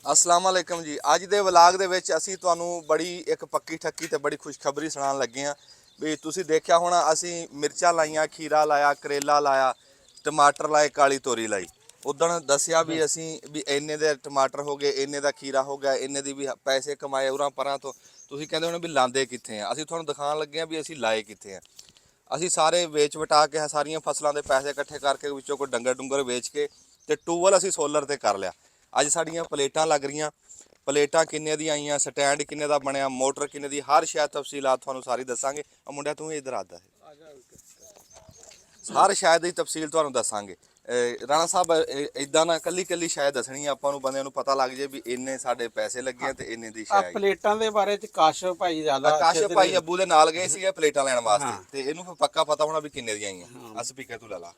अस्सलाम वालेकुम जी। अज के वलाग दे विच असीं तुहानूं बड़ी एक पक्की ठक्की ते बड़ी खुशखबरी सुणान लगे हाँ भी तुसीं देखिया होना असीं मिर्चां लाइयां, खीरा लाया, करेला लाया, टमाटर लाए, काली तोरी लाई। उदण दस्सिया भी असीं भी इन्ने दे टमाटर हो गए, इन्ने दा खीरा हो गया, इन्ने दी भी पैसे कमाए उरां परां तो। तुसीं कहंदे होणे भी लांदे कित्थे आ, असीं तुहानूं दिखाण लगे हाँ भी असीं लाए कित्थे आ। असीं सारे वेच वटा के सारियां फसलों के पैसे इकट्ठे करके विचों कोई डंगर डुंगर वेच के ते टूबल असीं सोलर ते कर लिया। अज साड़ियां प्लेटां लग रही, प्लेटां किन्ने दी आईयां, स्टैंड किन्ने दा बनया, मोटर किन्ने दी, हर शायद तफसीलात तुहानूं सारी दसांगे। मुंडिया तूं इधर आदा है, हर शायद की तफसील तुहानूं दसांगे। राणा साहब इदां ना कल्ली कल्ली शायद दसनी आपां नूं बंदिआं नूं पता लग जाए भी इन्ने साडे पैसे लगे ते इन्ने दी शायद। प्लेटां दे बारे च काशफ भाई ज़्यादा काशफ भाई अब्बू दे नाल गए सीगे प्लेटां लैण वास्ते ते इहनूं फिर पक्का पता होना भी किन्ने दी आईयां। अस स्पीकर तूं ला ला,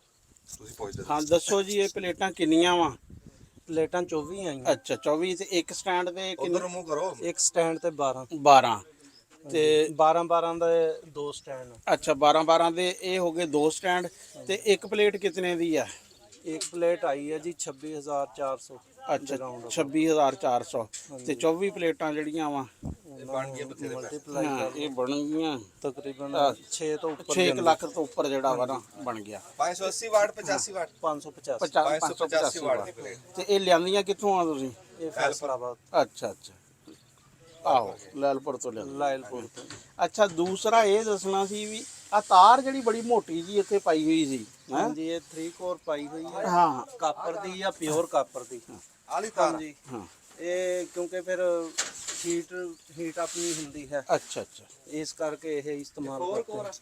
तुसीं पुछदे। हाँ दसो जी, ये प्लेटां किन्नियां वा? प्लेटां 24 आई। अच्छा 24 ते एक स्टैंड ते उधर मूव करो। एक स्टैंड ते 12 ते 12 दे दो स्टैंड। अच्छा 12 दे ये हो गए दो स्टैंड ते एक प्लेट कितने दी है? एक प्लेट आई है जी 26,400। अच्छा 26,400 ਤੇ 24 ਪਲੇਟਾਂ ਜਿਹੜੀਆਂ ਵਾ ਬਣ ਗਈਆਂ ਬਥੇਰੇ ਪੈਸੇ। ਹਾਂ ਇਹ ਬਣ ਗਈਆਂ ਤਕਰੀਬਨ 6 ਤੋਂ ਉੱਪਰ 6 ਲੱਖ ਤੋਂ ਉੱਪਰ ਜਿਹੜਾ ਵਾ ਨਾ ਬਣ ਗਿਆ। 580 ਵਾਟ 85 ਵਾਟ 585 585 ਵਾਟ ਦੀ ਪਲੇਟ। ਤੇ ਇਹ ਲਿਆਂਦੀਆਂ ਕਿੱਥੋਂ ਆ ਤੁਸੀਂ? ਇਹ ਫੈਸਲਾਬਾਦ। ਅੱਛਾ ਆਹੋ ਲੈਲਪੁਰ ਤੋਂ ਲਿਆ। ਲਾਇਲਪੁਰ ਤੋਂ। ਅੱਛਾ ਦੂਸਰਾ ਇਹ ਦੱਸਣਾ ਸੀ ਵੀ ਆ ਤਾਰ ਜਿਹੜੀ ਬੜੀ ਮੋਟੀ ਜੀ ਇੱਥੇ ਪਾਈ ਹੋਈ ਸੀ। ਹਾਂਜੀ ਇਹ 3 ਕੋਰ ਪਾਈ ਹੋਈ ਹੈ। ਹਾਂ ਕਾਪਰ ਦੀ ਜਾਂ ਪਿਓਰ ਕਾਪਰ ਦੀ। ਆਲੀ ਤਾਰ ਹਾਂਜੀ ਹਾਂ ਇਹ ਕਿਉਂਕਿ ਫਿਰ ਹੀਟ ਅਪ ਨਹੀਂ ਹੁੰਦੀ ਹੈ, ਅੱਛਾ ਇਸ ਕਰਕੇ ਇਹ ਇਸਤੇਮਾਲ 4 ਕਰਦੇ ਕੋਰ ਹਾਂ।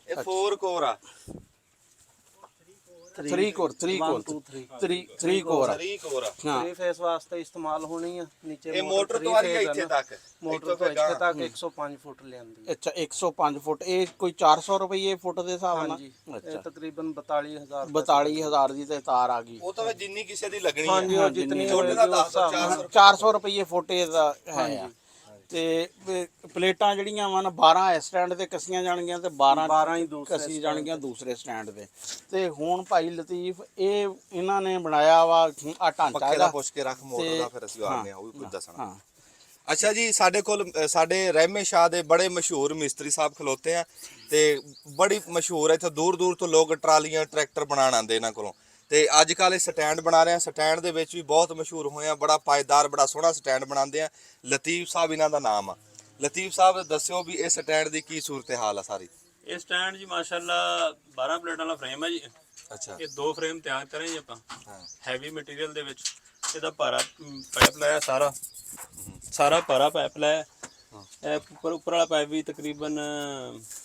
ਇਹ 4 ਕੋਰ ਆ। 3 ਕੋਰ 3 ਕੋਰ 3 ਕੋਰ ਆ। 3 ਕੋਰ ਆ। ਹਾਂ 3 ਫੇਸ ਵਾਸਤੇ ਇਸਤੇਮਾਲ ਹੋਣੀ ਆ। ਨੀਚੇ ਇਹ ਮੋਟਰ ਤੋਂ ਆ ਰਹੀ ਹੈ ਇੱਥੇ ਤੱਕ। ਮੋਟਰ ਤੋਂ ਇੱਥੇ ਤੱਕ 105 ਫੁੱਟ ਲਿਆਂਦੀ। ਅੱਛਾ 105 ਫੁੱਟ ਇਹ ਕੋਈ 400 ਰੁਪਏ ਫੁੱਟ ਦੇ ਹਿਸਾਬ ਨਾਲ? ਹਾਂਜੀ ਇਹ ਅੱਛਾ ਤਕਰੀਬਨ 42,000। 42,000 ਦੀ ਤੇ ਤਾਰ ਆ ਗਈ। ਉਹ ਤਾਂ ਫਿਰ ਜਿੰਨੀ ਕਿਸੇ ਦੀ ਲੱਗਣੀ ਹਾਂਜੀ ਹੈ। ਉਹ ਜਿੰਨੀ ਛੋਟੇ ਦਾ 10 400 ਰੁਪਏ ਫੁੱਟ ਇਹਦਾ ਹੈ। ਤੇ ਪਲੇਟਾਂ ਜਿਹੜੀਆਂ ਵਾ ਨਾ 12 ਸਟੈਂਡ ਤੇ ਕੱਸੀਆਂ ਜਾਣਗੀਆਂ ਤੇ 12 ਹੀ ਦੂਸਰੇ ਕੱਸੀ ਜਾਣਗੀਆਂ ਦੂਸਰੇ ਸਟੈਂਡ ਤੇ। ਤੇ ਹੁਣ ਭਾਈ ਲਤੀਫ ਇਹ ਇਹਨਾਂ ਨੇ ਬਣਾਇਆ ਵਾ ਆ ਢਾਂਚਾ ਪੱਕੇ ਦਾ ਪੁੱਛ ਕੇ ਰੱਖ ਮੋਟਰ ਦਾ, ਫਿਰ ਅਸੀਂ ਆਉਂਦੇ ਆ ਉਹ ਵੀ ਕੁਝ ਦੱਸਣਾ। ਹਾਂ ਅੱਛਾ ਜੀ, ਸਾਡੇ ਕੋਲ ਸਾਡੇ ਰਹਿਮੇ ਸ਼ਾਹ ਦੇ ਬੜੇ ਮਸ਼ਹੂਰ ਮਿਸਤਰੀ ਸਾਹਿਬ ਖਲੋਤੇ ਆ ਤੇ ਬੜੀ ਮਸ਼ਹੂਰ ਹੈ। ਇੱਥੇ ਦੂਰ ਦੂਰ ਤੋਂ ਲੋਕ ਟਰਾਲੀਆਂ ਟਰੈਕਟਰ ਬਣਾਉਣ ਆਉਂਦੇ ਇਹਨਾਂ ਕੋਲੋਂ। ਤੇ ਅੱਜ ਕੱਲ੍ਹ ਇਹ ਸਟੈਂਡ ਬਣਾ ਰਹੇ ਆ। ਸਟੈਂਡ ਦੇ ਵਿੱਚ ਵੀ ਬਹੁਤ ਮਸ਼ਹੂਰ ਹੋਏ ਆ, ਬੜਾ ਪਾਇਦਾਰ ਬੜਾ ਸੋਹਣਾ ਸਟੈਂਡ ਬਣਾਉਂਦੇ ਆ। ਲਤੀਫ ਸਾਹਿਬ ਇਹਨਾਂ ਦਾ ਨਾਮ ਆ। ਲਤੀਫ ਸਾਹਿਬ ਦੱਸਿਓ ਵੀ ਇਹ ਸਟੈਂਡ ਦੀ ਕੀ ਸੂਰਤ ਹਾਲ ਆ ਸਾਰੀ। ਇਹ ਸਟੈਂਡ ਜੀ ਮਾਸ਼ਾਅੱਲਾ 12 ਪਲੇਟਾਂ ਵਾਲਾ ਫਰੇਮ ਹੈ ਜੀ। ਅੱਛਾ ਇਹ 2 ਫਰੇਮ ਤਿਆਰ ਕਰੇ ਜੀ ਆਪਾਂ ਹਾਂ ਹੈਵੀ ਮਟੀਰੀਅਲ ਦੇ ਵਿੱਚ। ਇਹਦਾ ਭਾਰਾ ਪਾਈਪ ਲਾਇਆ, ਸਾਰਾ ਭਾਰਾ ਪਾਈਪ ਲਾਇਆ। ਇਹ ਉੱਪਰ ਵਾਲਾ ਪਾਈਪ ਵੀ ਤਕਰੀਬਨ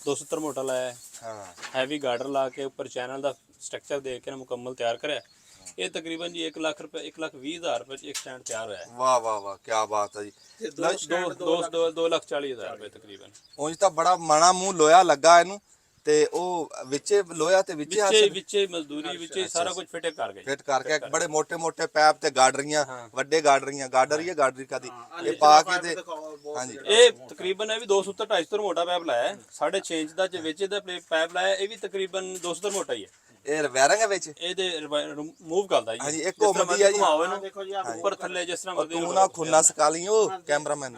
270 ਮੋਟਾ ਲਾਇਆ। ਹਾਂ ਹੈਵੀ ਗਾਰਡਰ ਲਾ ਕੇ ਉੱਪਰ ਚੈਨਲ ਦਾ ਸਟਰਕਚਰ ਦੇ ਕੇ ਨਾ ਮੁਕੰਮਲ ਤਿਆਰ ਕਰਿਆ। ਇਹ ਤਕਰੀਬਨ ਜੀ 1 ਲੱਖ ਰੁਪਏ 1,20,000 ਰੁਪਏ ਚ ਇੱਕ ਸਟੈਂਡ ਤਿਆਰ ਹੋਇਆ ਹੈ। ਵਾਹ ਵਾਹ ਵਾਹ ਕੀ ਬਾਤ ਹੈ ਜੀ। 2,40,000 ਰੁਪਏ ਤਕਰੀਬਨ। ਉਂਝ ਤਾਂ ਬੜਾ ਮਾਣਾ ਮੂੰਹ ਲੋਹਾ ਲੱਗਾ ਇਹਨੂੰ ਤੇ ਉਹ ਵਿੱਚੇ ਲੋਹਾ ਤੇ ਵਿੱਚੇ ਮਜ਼ਦੂਰੀ ਵਿੱਚੇ ਸਾਰਾ ਕੁਝ ਫਿੱਟ ਕਰ ਗਏ। ਫਿੱਟ ਕਰਕੇ ਬੜੇ ਮੋਟੇ ਮੋਟੇ ਪੈਪ ਤੇ ਗਾਡਰੀਆਂ, ਵੱਡੇ ਗਾਡਰੀਆਂ, ਗਾਡਰ ਹੀ ਹੈ ਗਾਡਰੀ ਕਾਦੀ ਇਹ ਪਾ ਕੇ ਤੇ ਹਾਂਜੀ। ਇਹ ਤਕਰੀਬਨ ਇਹ ਵੀ 270 250 ਮੋਟਾ ਪਾਈਪ ਲਾਇਆ ਹੈ। 6.5 ਇੰਚ ਦਾ ਵਿੱਚ ਇਹਦਾ ਪਾਈਪ ਲਾਇਆ। ਇਹ ਵੀ ਤਕਰੀਬਨ 270 ਮੋਟਾ ਹੀ ਹੈ। ਇਹ ਵਾਇਰਿੰਗ ਹੈ ਵਿੱਚ ਇਹਦੇ ਮੂਵ ਕਰਦਾ ਜੀ। ਹਾਂਜੀ ਇੱਕ ਘੁੰਮਦੀ ਆ ਜੀ। ਦੇਖੋ ਜੀ ਉੱਪਰ ਥੱਲੇ ਜਿਸ ਤਰ੍ਹਾਂ ਮਰਜ਼ੀ ਤੂੰ ਨਾ ਖੁੰਨਾ ਸਕਾ ਲਈ ਉਹ ਕੈਮਰਾਮੈਨ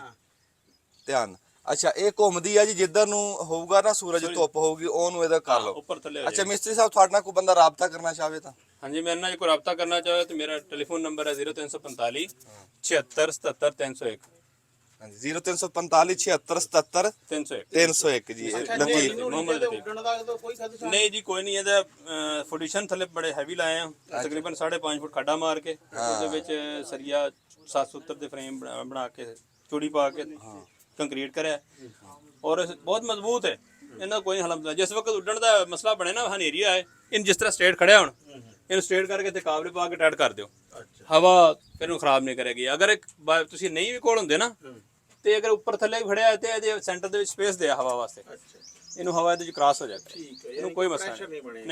ਧਿਆਨ। ਅੱਛਾ ਇਹ ਘੁੰਮਦੀ ਆ ਜੀ, ਜਿੱਧਰ ਨੂੰ ਹੋਊਗਾ ਨਾ ਸੂਰਜ ਧੁੱਪ ਹੋਊਗੀ ਉਹਨੂੰ ਇਹਦਾ ਕਰ ਲਓ। ਉੱਪਰ ਥੱਲੇ। ਅੱਛਾ ਮਿਸਤਰੀ ਸਾਹਿਬ ਤੁਹਾਡੇ ਨਾਲ ਕੋਈ ਬੰਦਾ ਰਾਬਤਾ ਕਰਨਾ ਚਾਹਵੇ ਤਾਂ? ਹਾਂਜੀ ਮੇਰੇ ਨਾਲ ਕੋਈ ਰਾਬਤਾ ਕਰਨਾ ਚਾਹੇ ਤਾਂ ਮੇਰਾ ਟੈਲੀਫੋਨ ਨੰਬਰ ਹੈ 0345 76 77 301। ਹਾਂਜੀ 0345 76 77 301 301 ਜੀ। ਲਤੀਫ ਮੁਹੰਮਦ ਲਤੀਫ। ਉੱਡਣ ਦਾ ਕੋਈ ਖਦਸ਼ਾ ਨਹੀਂ ਜੀ ਕੋਈ ਨਹੀਂ। ਇਹਦਾ ਫਾਊਂਡੇਸ਼ਨ ਥੱਲੇ ਬੜੇ ਹੈਵੀ ਲਾਏ ਆ, ਤਕਰੀਬਨ 5.5 ਫੁੱਟ ਖੱਡਾ ਮਾਰ ਕੇ ਉਹਦੇ ਵਿੱਚ ਸਰੀਆ 770 ਦੇ ਫਰੇਮ ਬਣਾ ਕੇ ਚੂੜੀ ਪਾ ਕੇ ਕੰਕਰੀਟ ਕਰਿਆ ਔਰ ਬਹੁਤ ਮਜ਼ਬੂਤ ਹੈ। ਇਹਨਾਂ ਕੋਈ ਹਲਮ ਜਿਸ ਵਕਤ ਉੱਡਣ ਦਾ ਮਸਲਾ ਬਣੇ ਨਾ ਹਨੇਰੀ ਆਏ ਇਹਨੂੰ ਜਿਸ ਤਰ੍ਹਾਂ ਸਟੇਟ ਖੜਿਆ ਹੁਣ ਇਹਨੂੰ ਸਟੇਟ ਕਰਕੇ ਤੇ ਕਾਬਲੇ ਪਾ ਕੇ ਟਾਈਟ ਕਰ ਦਿਓ। ਹਵਾ ਫਿਰ ਇਹਨੂੰ ਖਰਾਬ ਨਹੀਂ ਕਰੇਗੀ। ਅਗਰ ਤੁਸੀਂ ਨਹੀਂ ਵੀ ਕੋਲ ਹੁੰਦੇ ਨਾ ਤੇ ਅਗਰ ਉੱਪਰ ਥੱਲੇ ਫੜਿਆ ਤੇ ਇਹਦੇ ਸੈਂਟਰ ਦੇ ਵਿੱਚ ਸਪੇਸ ਦਿਆ ਹਵਾ ਵਾਸਤੇ, ਇਹਨੂੰ ਹਵਾ ਇਹਦੇ ਵਿੱਚ ਕ੍ਰਾਸ ਹੋ ਜਾਏਗਾ। ਇਹਨੂੰ ਕੋਈ ਮਸਲਾ ਨਹੀਂ,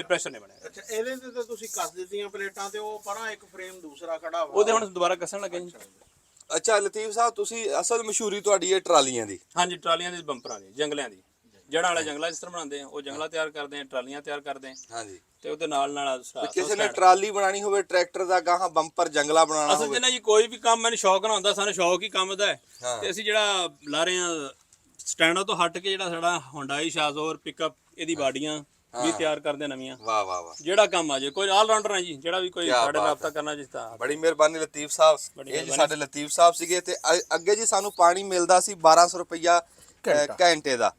ਪ੍ਰੈਸ਼ਰ ਨਹੀਂ ਬਣੇਗਾ। ਅੱਛਾ ਇਹਦੇ ਤੇ ਤਾਂ ਤੁਸੀਂ ਕੱਸ ਦਿੱਤੀਆਂ ਪਲੇਟਾਂ ਤੇ ਉਹ ਪਰਾਂ ਇੱਕ ਫਰੇਮ ਦੂਸਰਾ ਖੜਾ ਵਾ ਉਹਦੇ ਹੁਣ ਦੁਬਾਰਾ ਕੱਸਣ ਲੱਗੇ ਜੀ। ਅੱਛਾ ਲਤੀਫ ਸਾਹਿਬ ਤੁਸੀਂ ਅਸਲ ਮਸ਼ਹੂਰੀ ਤੁਹਾਡੀ ਇਹ ਟਰਾਲੀਆਂ ਦੀ। ਹਾਂਜੀ ਟਰਾਲੀਆਂ ਦੇ ਬੰਪਰਾਂ ਦੀ, ਜੰਗਲਿਆਂ ਦੀ। ਜੜ੍ਹਾਂ ਵਾਲੇ ਜੰਗਲਾਂ ਇਸ ਤਰ੍ਹਾਂ ਬਣਾਉਂਦੇ ਆ, ਉਹ ਜੰਗਲਾਂ ਤਿਆਰ ਕਰਦੇ ਆ, ਟਰਾਲੀਆਂ ਤਿਆਰ ਕਰਦੇ ਆ ਹਾਂਜੀ। ਤੇ ਉਹਦੇ ਨਾਲ ਕਿਸੇ ਨੇ ਟਰਾਲੀ ਬਣਾਣੀ ਹੋਵੇ ਟਰੈਕਟਰ ਦਾ ਗਾਹਾਂ ਬੰਪਰ ਜੰਗਲਾ ਬਣਾਉਣਾ ਅਸਲ 'ਚ ਨਾ ਜੀ ਕੋਈ ਵੀ ਕੰਮ ਮੈਨੂੰ ਸ਼ੌਕ ਨਾ ਹੁੰਦਾ, ਸਾਨੂੰ ਸ਼ੌਕ ਹੀ ਕੰਮ ਦਾ ਹੈ। ਤੇ ਅਸੀਂ ਜਿਹੜਾ ਲਾ ਰਹੇ ਆ ਸਟੈਂਡਾਂ ਤੋਂ ਹਟ ਕੇ ਜਿਹੜਾ ਸਾਡਾ ਹੁੰਡਾਈ ਸ਼ਾਜ਼ੋਰ ਪਿਕਅਪ ਇਹਦੀ ਬਾਡੀਆਂ ਵੀ ਤਿਆਰ ਕਰਦੇ ਨਵੀਆਂ। ਵਾਹ ਵਾਹ ਵਾਹ, ਜਿਹੜਾ ਕੰਮ ਆ ਜੇ ਕੋਈ ਆਲ ਰਾਊਂਡਰ ਹੈ ਜੀ, ਜਿਹੜਾ ਵੀ ਕੋਈ ਸਾਡੇ ਨਾਲ ਰਾਬਤਾ ਕਰਨਾ ਜਿਸ ਦਾ। ਬੜੀ ਮਿਹਰਬਾਨੀ ਲਤੀਫ ਸਾਹਿਬ। ਇਹ ਜੀ ਸਾਡੇ ਲਤੀਫ ਸਾਹਿਬ ਸੀਗੇ। ਤੇ ਅੱਗੇ ਜੀ ਸਾਨੂੰ ਪਾਣੀ ਮਿਲਦਾ ਸੀ 1200 ਰੁਪਈਆ ਘੰਟੇ ਦਾ,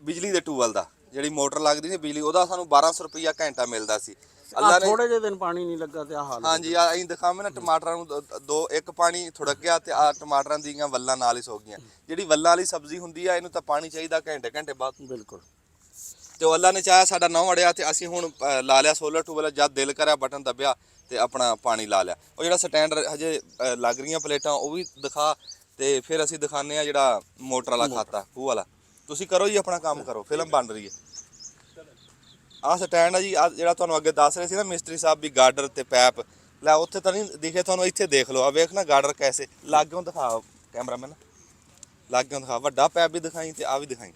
ਬਿਜਲੀ ਦੇ ਟੂਬਲ ਦਾ, ਜਿਹੜੀ ਮੋਟਰ ਲੱਗਦੀ ਸੀ ਬਿਜਲੀ ਉਹਦਾ ਸਾਨੂੰ 1200 ਰੁਪਈਆ ਘੰਟਾ ਮਿਲਦਾ ਸੀ। ਅੱਲਾ ਨੇ ਥੋੜੇ ਜਿਹੇ ਦਿਨ ਪਾਣੀ ਨਹੀਂ ਲੱਗਾ ਤੇ ਆ ਹਾਲ। ਹਾਂਜੀ ਅਸੀਂ ਦਿਖਾਵਾਂ ਨਾ ਟਮਾਟਰਾਂ ਨੂੰ ਇੱਕ ਪਾਣੀ ਥੁੜਕ ਗਿਆ ਤੇ ਆ ਟਮਾਟਰਾਂ ਦੀਆਂ ਵੱਲਾਂ ਨਾਲ ਹੀ ਸੋ ਗਈਆਂ। ਜਿਹੜੀ ਵੱਲਾਂ ਵਾਲੀ ਸਬਜ਼ੀ ਹੁੰਦੀ ਆ ਇਹਨੂੰ ਤਾਂ ਪਾਣੀ ਚਾਹੀਦਾ ਘੰਟੇ ਘੰਟੇ ਬਾਅਦ। ਬਿਲਕੁਲ। ਤੇ ਉਹ ਅੱਲਾ ਨੇ ਚਾਹਿਆ ਸਾਡਾ ਨਹੁੰ ਅੜਿਆ ਤੇ ਅਸੀਂ ਹੁਣ ਲਾ ਲਿਆ ਸੋਲਰ ਟੂਬਲ। ਜਦ ਦਿਲ ਕਰਿਆ ਬਟਨ ਦੱਬਿਆ ਤੇ ਆਪਣਾ ਪਾਣੀ ਲਾ ਲਿਆ। ਉਹ ਜਿਹੜਾ ਸਟੈਂਡ ਹਜੇ ਲੱਗ ਰਹੀਆਂ ਪਲੇਟਾਂ ਉਹ ਵੀ ਦਿਖਾ, ਤੇ ਫਿਰ ਅਸੀਂ ਦਿਖਾਉਂਦੇ ਆ ਜਿਹੜਾ ਮੋਟਰ ਵਾਲਾ ਖਾਤਾ ਖੂਹ ਵਾਲਾ। ਤੁਸੀਂ ਕਰੋ ਜੀ ਆਪਣਾ ਕੰਮ ਕਰੋ, ਫਿਲਮ ਬਣ ਰਹੀ ਹੈ। ਆਹ ਸਟੈਂਡ ਆ ਜੀ, ਆ ਜਿਹੜਾ ਤੁਹਾਨੂੰ ਅੱਗੇ ਦੱਸ ਰਹੇ ਸੀ ਨਾ ਮਿਸਤਰੀ ਸਾਹਿਬ ਵੀ ਗਾਰਡਰ ਤੇ ਪੈਪ, ਲੈ ਉੱਥੇ ਤਾਂ ਨਹੀਂ ਦਿਖੇ ਤੁਹਾਨੂੰ, ਇੱਥੇ ਦੇਖ ਲਓ। ਆ ਵੇਖ ਨਾ ਗਾਰਡਰ ਕੈਸੇ ਲਾਗਿਓਂ ਦਿਖਾ ਕੈਮਰਾਮੈਨ, ਲਾਗਿਓਂ ਦਿਖਾ। ਵੱਡਾ ਪੈਪ ਵੀ ਦਿਖਾਈ ਤੇ ਆ ਵੀ ਦਿਖਾਈ।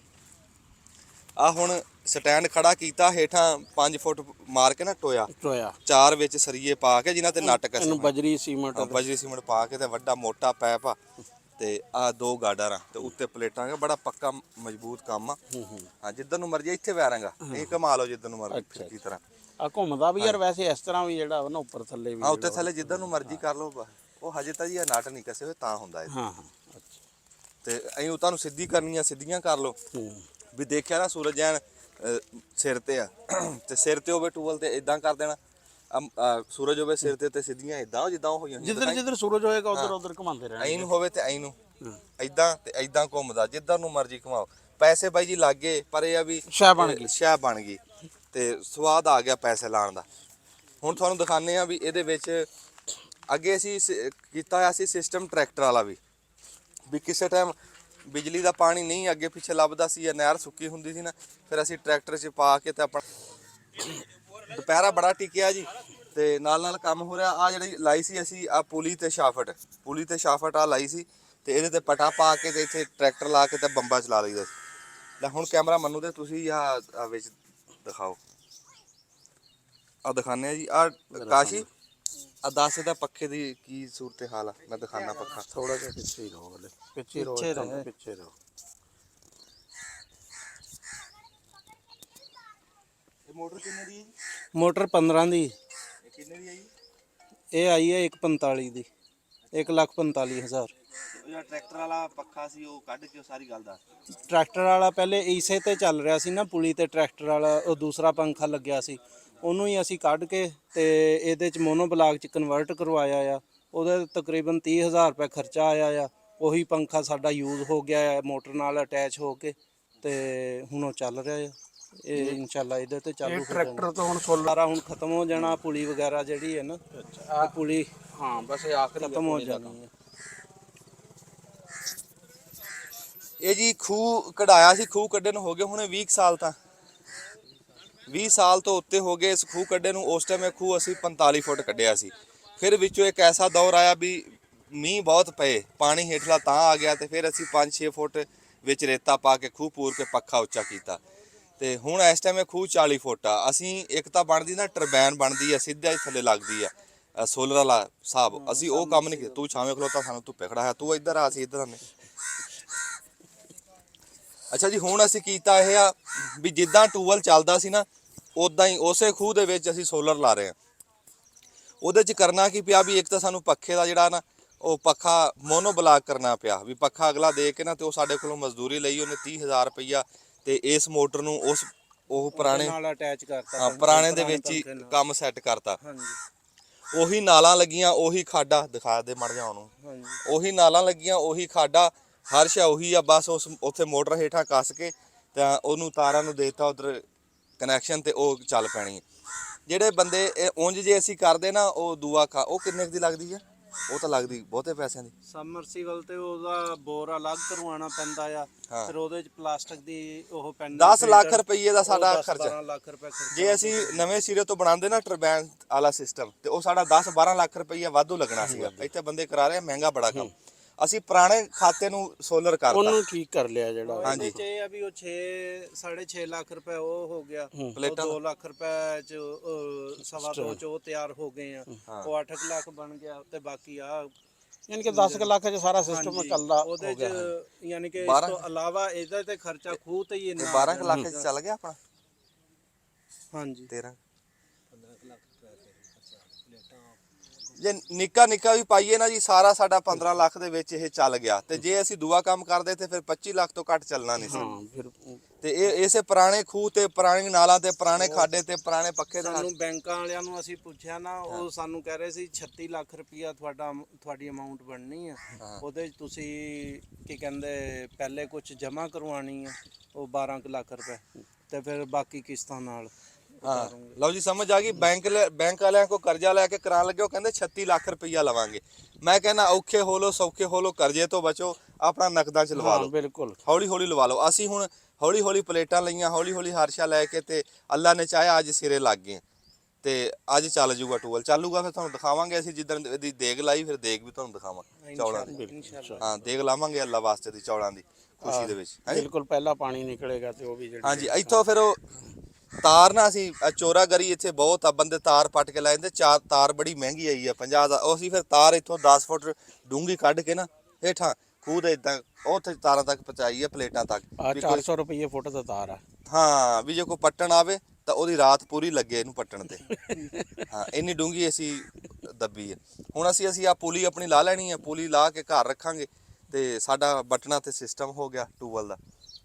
ਆ ਹੁਣ ਸਟੈਂਡ ਖੜਾ ਕੀਤਾ, ਹੇਠਾਂ 5 ਫੁੱਟ ਮਾਰ ਕੇ ਨਾ ਟੋਇਆ 4 ਵਿੱਚ ਸਰੀਏ ਪਾ ਕੇ ਜਿਨ੍ਹਾਂ ਤੇ ਨਟ ਕੱਸੇ, ਇਹਨੂੰ ਬਜਰੀ ਸੀਮੈਂਟ ਪਾ ਕੇ ਤੇ ਵੱਡਾ ਮੋਟਾ ਪੈਪ ਆ ਤੇ ਆ 2 ਗਾਰਡਰ ਆ ਤੇ ਉੱਤੇ ਪਲੇਟਾਂ। ਬੜਾ ਪੱਕਾ ਮਜ਼ਬੂਤ ਕੰਮ ਆ। ਹਾਂ ਜਿੱਧਰ ਨੂੰ ਮਰਜੀ ਇੱਥੇ ਵੈਰਾਂਗਾ, ਇਹ ਕਮਾ ਲਓ ਜਿੱਧਰ ਨੂੰ ਮਰਜੀ ਫਿਰਕੀ ਤਰ੍ਹਾਂ। ਆ ਘੁੰਮਦਾ ਵੀ ਯਾਰ ਵੈਸੇ ਇਸ ਤਰ੍ਹਾਂ ਵੀ ਜਿਹੜਾ ਨਾ ਉੱਪਰ ਥੱਲੇ ਵੀ। ਹਾਂ ਉੱਤੇ ਥੱਲੇ ਜਿੱਧਰ ਨੂੰ ਮਰਜੀ ਕਰ ਲਓ। ਉਹ ਹਜੇ ਤਾਂ ਜੀ ਨਟ ਨਹੀਂ ਕੱਸੇ ਹੋਏ ਤਾਂ ਹੁੰਦਾ ਇਹ। ਹਾਂ ਅੱਛਾ। ਤੇ ਅਸੀਂ ਉਹ ਤੁਹਾਨੂੰ ਸਿੱਧੀ ਕਰਨੀਆਂ ਸਿੱਧੀਆਂ ਕਰ ਲਓ। ਵੀ ਦੇਖਿਆ ਨਾ ਸੂਰਜ ਐਨ ਸਿਰ ਤੇ ਆ ਤੇ ਸਿਰ ਤੇ ਹੋਵੇ ਟੂਬਲ ਤੇ ਇਦਾਂ ਕਰ ਦੇਣਾ। ਸੂਰਜ ਹੋਵੇ ਸਿਰ ਤੇ ਸਿੱਧੀਆਂ ਇਦਾਂ ਜਿੱਦਾਂ ਉਹ ਹੋਈਆਂ। ਜਿੱਧਰ ਸੂਰਜ ਹੋਏਗਾ ਉਧਰ ਘੁਮਾਉਂਦੇ ਰਹਿਣਾ। ਐਂ ਨੂੰ ਹੋਵੇ ਤੇ ਐਂ ਨੂੰ ਇਦਾਂ ਤੇ ਇਦਾਂ ਘੁੰਮਦਾ, ਜਿੱਧਰ ਨੂੰ ਮਰਜੀ ਘੁਮਾਓ। ਪੈਸੇ ਬਾਈ ਜੀ ਲੱਗੇ, ਪਰ ਇਹ ਆ ਵੀ ਸ਼ਾਹ ਬਣ ਗਈ ਤੇ ਸਵਾਦ ਆ ਗਿਆ ਪੈਸੇ ਲਾਉਣ ਦਾ। ਹੁਣ ਤੁਹਾਨੂੰ ਦਿਖਾਉਂਦੇ ਆ ਵੀ ਇਹਦੇ ਵਿੱਚ ਅੱਗੇ ਅਸੀਂ ਕੀਤਾ ਹੋਇਆ ਸੀ ਸਿਸਟਮ ਟਰੈਕਟਰ ਵਾਲਾ ਵੀ ਕਿਸੇ ਟਾਈਮ ਬਿਜਲੀ ਦਾ ਪਾਣੀ ਨਹੀਂ ਅੱਗੇ ਪਿੱਛੇ ਲੱਭਦਾ ਸੀ ਜਾਂ ਨਹਿਰ ਸੁੱਕੀ ਹੁੰਦੀ ਸੀ ਨਾ, ਫਿਰ ਅਸੀਂ ਟਰੈਕਟਰ 'ਚ ਪਾ ਕੇ ਤੇ ਆਪਣਾ ਦੁਪਹਿਰਾ ਬੜਾ ਟਿਕਿਆ ਜੀ ਤੇ ਨਾਲ ਨਾਲ ਕੰਮ ਹੋ ਰਿਹਾ। ਆ ਜਿਹੜੀ ਲਾਈ ਸੀ ਅਸੀਂ ਆ ਪੁਲੀ ਤੇ ਸ਼ਾਫਟ ਆ ਲਾਈ ਸੀ ਤੇ ਇਹਦੇ ਤੇ ਪਟਾ ਪਾ ਕੇ ਤੇ ਇੱਥੇ ਟਰੈਕਟਰ ਲਾ ਕੇ ਤੇ ਬੰਬਾ ਚਲਾ ਲਈਦਾ ਸੀ। ਲੈ ਹੁਣ ਕੈਮਰਾ ਮੰਨੂ ਤੇ ਤੁਸੀਂ ਆ ਵਿੱਚ ਦਿਖਾਓ। ਆ ਦਿਖਾਉਂਦੇ ਆ ਜੀ। ਆ ਕਾਸ਼ੀ ਆ ਦੱਸ ਇਹਦਾ ਪੱਖੇ ਦੀ ਕੀ ਸੂਰਤ ਹਾਲ ਆ। ਮੈਂ ਦਿਖਾਣਾ ਪੱਖਾ ਥੋੜਾ ਜਿਹਾ ਪਿੱਛੇ ਹੀ ਰਹੋ, ਪਿੱਛੇ ਰਹੋ। ਇਹ ਮੋਟਰ ਕਿੰਨੇ ਦੀ ਹੈ ਜੀ? ਮੋਟਰ 15 ਦੀ। ਇਹ ਕਿੰਨੇ ਦੀ ਹੈ ਜੀ? ਇਹ ਆਈ ਹੈ 145 ਦੀ, 1,45,000। ਜਿਹੜਾ ਟਰੈਕਟਰ ਵਾਲਾ ਪੱਖਾ ਸੀ ਉਹ ਕੱਢ ਕੇ ਸਾਰੀ ਗੱਲ ਦੱਸ। ਟਰੈਕਟਰ ਵਾਲਾ ਪਹਿਲੇ ਇਸੇ ਤੇ ਚੱਲ ਰਿਹਾ ਸੀ ਨਾ, ਪੁਲੀ ਤੇ ਟਰੈਕਟਰ ਵਾਲਾ ਉਹ ਦੂਸਰਾ ਪੰਖਾ ਲੱਗਿਆ ਸੀ, ਉਹਨੂੰ ਹੀ ਅਸੀਂ ਕੱਢ ਕੇ ਤੇ ਇਹਦੇ ਚ ਮੋਨੋ ਬਲਾਕ ਚ ਕਨਵਰਟ ਕਰਵਾਇਆ ਆ। ਉਹਦੇ ਤਕਰੀਬਨ 30,000 ਰੁਪਏ ਖਰਚਾ ਆਇਆ ਆ। ਉਹੀ ਪੰਖਾ ਸਾਡਾ ਯੂਜ਼ ਹੋ ਗਿਆ ਹੈ ਮੋਟਰ ਨਾਲ ਅਟੈਚ ਹੋ ਕੇ ਤੇ ਹੁਣ ਉਹ ਚੱਲ ਰਿਹਾ ਆ। ਇਹ ਇਨਸ਼ਾਅੱਲਾ ਇਹਦੇ ਤੇ ਚਾਲੂ ਹੋ ਜਾਣਾ। ਟਰੈਕਟਰ ਤੋਂ ਹੁਣ ਸੋਲਾਰਾ ਹੁਣ ਖਤਮ ਹੋ ਜਾਣਾ, ਪੁਲੀ ਵਗੈਰਾ ਜਿਹੜੀ ਹੈ ਨਾ ਇਹ ਪੁਲੀ ਹਾਂ ਬਸ ਇਹ ਆਖਰੀ ਖਤਮ ਹੋ ਜਾਣੀ ਹੈ। ਇਹ ਜੀ ਖੂਹ ਕਢਾਇਆ ਸੀ, ਖੂਹ ਕੱਢੇ ਨੂੰ ਹੋ ਗਏ ਹੁਣੇ 20 ਸਾਲ, ਤਾਂ 20 ਸਾਲ ਤੋਂ ਉੱਤੇ ਹੋ ਗਏ ਇਸ ਖੂਹ ਕੱਢੇ ਨੂੰ। ਉਸ ਟਾਈਮ ਇਹ ਖੂਹ ਅਸੀਂ 45 ਫੁੱਟ ਕੱਢਿਆ ਸੀ। ਫਿਰ ਵਿੱਚੋਂ ਇੱਕ ਐਸਾ ਦੌਰ ਆਇਆ ਵੀ ਮੀਂਹ ਬਹੁਤ ਪਏ, ਪਾਣੀ ਹੇਠਲਾ ਤਾਂ ਆ ਗਿਆ ਤੇ ਫਿਰ ਅਸੀਂ 5-6 ਫੁੱਟ ਵਿੱਚ ਰੇਤਾ ਪਾ ਕੇ ਖੂਹ ਪੂਰ ਕੇ ਪੱਖਾ ਉੱਚਾ ਕੀਤਾ ਤੇ ਹੁਣ ਇਸ ਟਾਈਮ ਇਹ ਖੂਹ 40 ਫੁੱਟ ਆ। ਅਸੀਂ ਇੱਕ ਤਾਂ ਬਣਦੀ ਨਾ ਟਰਬੈਨ ਬਣਦੀ ਆ ਸਿੱਧਾ ਹੀ ਥੱਲੇ ਲੱਗਦੀ ਆ ਸੋਲਰ ਵਾਲਾ ਹਿਸਾਬ, ਅਸੀਂ ਉਹ ਕੰਮ ਨਹੀਂ ਕੀਤਾ। ਤੂੰ ਛਾਵੇਂ ਖਲੋਤਾ ਸਾਨੂੰ ਧੁੱਪੇ ਖੜਾ ਹੈ, ਤੂੰ ਇੱਧਰ ਆ ਅਸੀਂ ਇੱਧਰ ਆਨੇ। ਅੱਛਾ ਜੀ ਹੁਣ ਅਸੀਂ ਕੀਤਾ ਇਹ ਆ ਵੀ ਜਿੱਦਾਂ ਟੂਬਲ ਚੱਲਦਾ ਸੀ ਨਾ ਉਦਾਂ ਹੀ ਉਸੇ ਖੂਹ ਦੇ ਵਿੱਚ ਅਸੀਂ ਸੋਲਰ ਲਾ ਰਹੇ ਹਾਂ। ਉਹਦੇ 'ਚ ਕਰਨਾ ਕੀ ਪਿਆ ਵੀ ਇੱਕ ਤਾਂ ਸਾਨੂੰ ਪੱਖੇ ਦਾ ਜਿਹੜਾ ਨਾ ਉਹ ਪੱਖਾ ਮੋਨੋ ਬਲਾਕ ਕਰਨਾ ਪਿਆ ਵੀ ਪੱਖਾ ਅਗਲਾ ਦੇ ਕੇ ਨਾ ਤੇ ਉਹ ਸਾਡੇ ਕੋਲੋਂ ਮਜ਼ਦੂਰੀ ਲਈ ਉਹਨੇ 30,000 ਰੁਪਈਆ ਤੇ ਇਸ ਮੋਟਰ ਨੂੰ ਉਹ ਪੁਰਾਣੇ ਨਾਲ ਅਟੈਚ ਕਰਤਾ। ਹਾਂ ਪੁਰਾਣੇ ਦੇ ਵਿੱਚ ਹੀ ਕੰਮ ਸੈੱਟ ਕਰਤਾ। ਹਾਂਜੀ ਉਹੀ ਨਾਲਾਂ ਲੱਗੀਆਂ, ਉਹੀ ਖਾਡਾ ਦਿਖਾ ਦੇ ਮੜ ਜਾ ਉਹਨੂੰ। ਉਹੀ ਨਾਲਾਂ ਲੱਗੀਆਂ, ਉਹੀ ਖਾਡਾ, ਹਰ ਸ਼ੈ ਉਹੀ ਆ। ਬਸ ਉਸ ਉੱਥੇ ਮੋਟਰ ਹੇਠਾਂ ਕੱਸ ਕੇ ਤਾਂ ਉਹਨੂੰ ਤਾਰਾਂ ਨੂੰ ਦੇਤਾ ਉਧਰ ਕਨੈਕਸ਼ਨ ਤੇ ਉਹ ਚੱਲ ਪੈਣੀ। ਜਿਹੜੇ ਬੰਦੇ ਉਂਝ ਜੇ ਅਸੀਂ ਕਰਦੇ ਨਾ ਉਹ ਦੂਆ ਉਹ ਕਿੰਨੇ ਦੀ ਲੱਗਦੀ ਆ? ਉਹ ਤਾਂ ਲੱਗਦੀ ਬਹੁਤੇ ਪੈਸਿਆਂ ਦੀ। ਸਬਮਰਸੀਬਲ ਤੇ ਉਹਦਾ ਬੋਰ ਅਲੱਗ ਕਰਵਾਉਣਾ ਪੈਂਦਾ ਆ, ਫਿਰ ਉਹਦੇ ਚ ਪਲਾਸਟਿਕ ਦੀ ਉਹ ਪੈਂਦੀ 10 ਲੱਖ ਰੁਪਏ ਦਾ ਸਾਡਾ ਖਰਚਾ। 12 ਲੱਖ ਰੁਪਏ ਖਰਚਾ। ਜੇ ਅਸੀਂ ਨਵੇਂ ਸਿਰੇ ਤੋਂ ਬਣਾਉਂਦੇ ਨਾ ਟਰਬੈਨ ਵਾਲਾ ਸਿਸਟਮ ਤੇ ਉਹ ਸਾਡਾ 10-12 ਲੱਖ ਰੁਪਈਆ ਵਾਧੂ ਲੱਗਣਾ ਸੀਗਾ। ਇੱਥੇ ਬੰਦੇ ਕਰਾ ਰਹੇ ਮਹਿੰਗਾ ਬੜਾ ਕੰਮ। ਅਸੀਂ ਪੁਰਾਣੇ ਖਾਤੇ ਨੂੰ ਸੋਲਰ ਕਰਤਾ। ਉਹਨੂੰ ਠੀਕ ਕਰ ਲਿਆ ਜਿਹੜਾ। ਹਾਂਜੀ। ਇਹਦੇ 'ਚ ਇਹ ਆ ਵੀ ਉਹ 6.5 ਲੱਖ ਰੁਪਏ ਉਹ ਹੋ ਗਿਆ, ਪਲੇਟਾਂ 2 ਲੱਖ ਰੁਪਏ 'ਚ 2.25 'ਚ ਉਹ ਤਿਆਰ ਹੋ ਗਏ ਆ, ਉਹ 8 ਲੱਖ ਬਣ ਗਿਆ ਤੇ ਬਾਕੀ ਆ ਯਾਨੀ ਕਿ 10 ਲੱਖ 'ਚ ਸਾਰਾ ਸਿਸਟਮ ਚੱਲਦਾ ਉਹਦੇ ਹੋ 'ਚ ਗਿਆ। ਯਾਨੀ ਕਿ ਇਸ ਤੋਂ ਇਲਾਵਾ ਇਹਦਾ ਤੇ ਖਰਚਾ ਖੂਹ ਤੇ ਹੀ ਇੰਨਾ 12 ਲੱਖ 'ਚ ਚੱਲ ਗਿਆ ਆਪਣਾ। ਹਾਂਜੀ 13 ਜੇ ਨਿੱਕਾ ਨਿੱਕਾ ਵੀ ਪਾਈਏ ਨਾ ਜੀ, ਸਾਰਾ ਸਾਡਾ 15 ਲੱਖ ਦੇ ਵਿੱਚ ਇਹ ਚੱਲ ਗਿਆ। ਤੇ ਜੇ ਅਸੀਂ ਦੂਆ ਕੰਮ ਕਰਦੇ ਤੇ ਫਿਰ 25 ਲੱਖ ਤੋਂ ਘੱਟ ਚੱਲਣਾ ਨਹੀਂ ਸੀ। ਹਾਂ ਫਿਰ ਤੇ ਇਹ ਇਸੇ ਪੁਰਾਣੇ ਖੂਹ ਤੇ ਪੁਰਾਣੇ ਨਾਲਾਂ ਤੇ ਪੁਰਾਣੇ ਖਾਡੇ ਤੇ ਪੁਰਾਣੇ ਪੱਕੇ ਦੇ ਨਾਲ ਸਾਨੂੰ ਬੈਂਕਾਂ ਵਾਲਿਆਂ ਨੂੰ ਅਸੀਂ ਪੁੱਛਿਆ ਨਾ, ਉਹ ਸਾਨੂੰ ਕਹਿ ਰਹੇ ਸੀ 36 ਲੱਖ ਰੁਪਇਆ ਤੁਹਾਡੀ ਅਮਾਉਂਟ ਬਣਨੀ ਆ, ਉਹਦੇ 'ਚ ਤੁਸੀਂ ਕੀ ਕਹਿੰਦੇ ਪਹਿਲੇ ਕੁਝ ਜਮ੍ਹਾਂ ਕਰਵਾਉਣੀ ਆ ਉਹ 12 ਲੱਖ ਰੁਪਏ ਤੇ ਫਿਰ ਬਾਕੀ ਕਿਸ਼ਤਾਂ ਨਾਲ। ਹਾਂ ਲਓ ਜੀ, ਸਮਝ ਆ ਗਈ। ਬੈਂਕ ਵਾਲਿਆਂ ਕੋ ਕਰਜ਼ਾ ਲੈ ਕੇ ਕਰਾਉਣ ਲੱਗੇ, ਉਹ ਕਹਿੰਦੇ 36 ਲੱਖ ਰੁਪਈਆ ਲਵਾਂਗੇ। ਮੈਂ ਕਹਿੰਦਾ ਔਖੇ ਹੋ ਲੋ ਸੌਖੇ ਹੋ ਲੋ, ਕਰਜ਼ੇ ਤੋਂ ਬਚੋ, ਆਪਣਾ ਨਕਦਾਂ ਚ ਲਵਾ ਲਓ, ਬਿਲਕੁਲ ਹੌਲੀ ਹੌਲੀ ਲਵਾ ਲਓ। ਅਸੀਂ ਹੁਣ ਹੌਲੀ ਹੌਲੀ ਪਲੇਟਾਂ ਲਈਆਂ, ਹੌਲੀ ਹੌਲੀ ਹਰਸ਼ਾ ਲੈ ਕੇ ਤੇ ਅੱਲਾ ਨੇ ਚਾਹਿਆ ਅੱਜ ਸਿਰੇ ਲੱਗ ਗਏ ਤੇ ਅੱਜ ਚੱਲ ਜੂਗਾ ਟੂਬਲ, ਚੱਲੂਗਾ। ਫਿਰ ਤੁਹਾਨੂੰ ਦਿਖਾਵਾਂਗੇ ਅਸੀਂ ਜਿੱਦਣ ਇਹਦੀ ਦੇਗ ਲਾਈ, ਫਿਰ ਦੇਗ ਵੀ ਤੁਹਾਨੂੰ ਦਿਖਾਵਾਂਗੇ ਚੌਲਾਂ ਦੀ। ਹਾਂ ਦੇਗ ਲਾਵਾਂਗੇ ਅੱਲਾ ਵਾਸਤੇ ਦੀ ਚੌਲਾਂ ਦੀ ਖੁਸ਼ੀ ਦੇ ਵਿੱਚ। ਬਿਲਕੁਲ ਪਹਿਲਾਂ ਪਾਣੀ ਨਿਕਲੇਗਾ ਤੇ ਉਹ ਵੀ ਜਿਹੜੀ ਹਾਂਜੀ ਇੱਥੋਂ ਫਿਰ ਉਹ ਤਾਰ ਨਾ ਅਸੀਂ ਚੋਰਾ ਗਰੀ ਇੱਥੇ ਬਹੁਤ ਆ, ਬੰਦੇ ਤਾਰ ਪੱਟ ਕੇ ਲੈ ਜਾਂਦੇ। ਚਾਰ ਤਾਰ ਬੜੀ ਮਹਿੰਗੀ ਆਈ ਆ 50 ਦਾ। ਉਹ ਅਸੀਂ ਫਿਰ ਤਾਰ ਇੱਥੋਂ 10 ਫੁੱਟ ਡੂੰਘੀ ਕੱਢ ਕੇ ਨਾ ਹੇਠਾਂ ਖੂਹ ਦੇ ਇਦਾਂ ਉੱਥੇ ਤਾਰਾਂ ਤੱਕ ਪਹੁੰਚਾਈ ਆ, ਪਲੇਟਾਂ ਤੱਕ। 400 ਰੁਪਏ ਫੁੱਟ ਦਾ ਤਾਰ ਆ। ਹਾਂ ਵੀ ਜੇ ਕੋਈ ਪੱਟਣ ਆਵੇ ਤਾਂ ਉਹਦੀ ਰਾਤ ਪੂਰੀ ਲੱਗੇ ਇਹਨੂੰ ਪੱਟਣ ਤੇ। ਹਾਂ ਇੰਨੀ ਡੂੰਘੀ ਅਸੀਂ ਦੱਬੀ ਆ। ਹੁਣ ਅਸੀਂ ਆ ਪੁਲੀ ਆਪਣੀ ਲਾ ਲੈਣੀ ਆ, ਪੁਲੀ ਲਾ ਕੇ ਘਰ ਰੱਖਾਂਗੇ ਤੇ ਸਾਡਾ ਬਟਨਾ ਤੇ ਸਿਸਟਮ ਹੋ ਗਿਆ ਟੂਬਲ ਦਾ।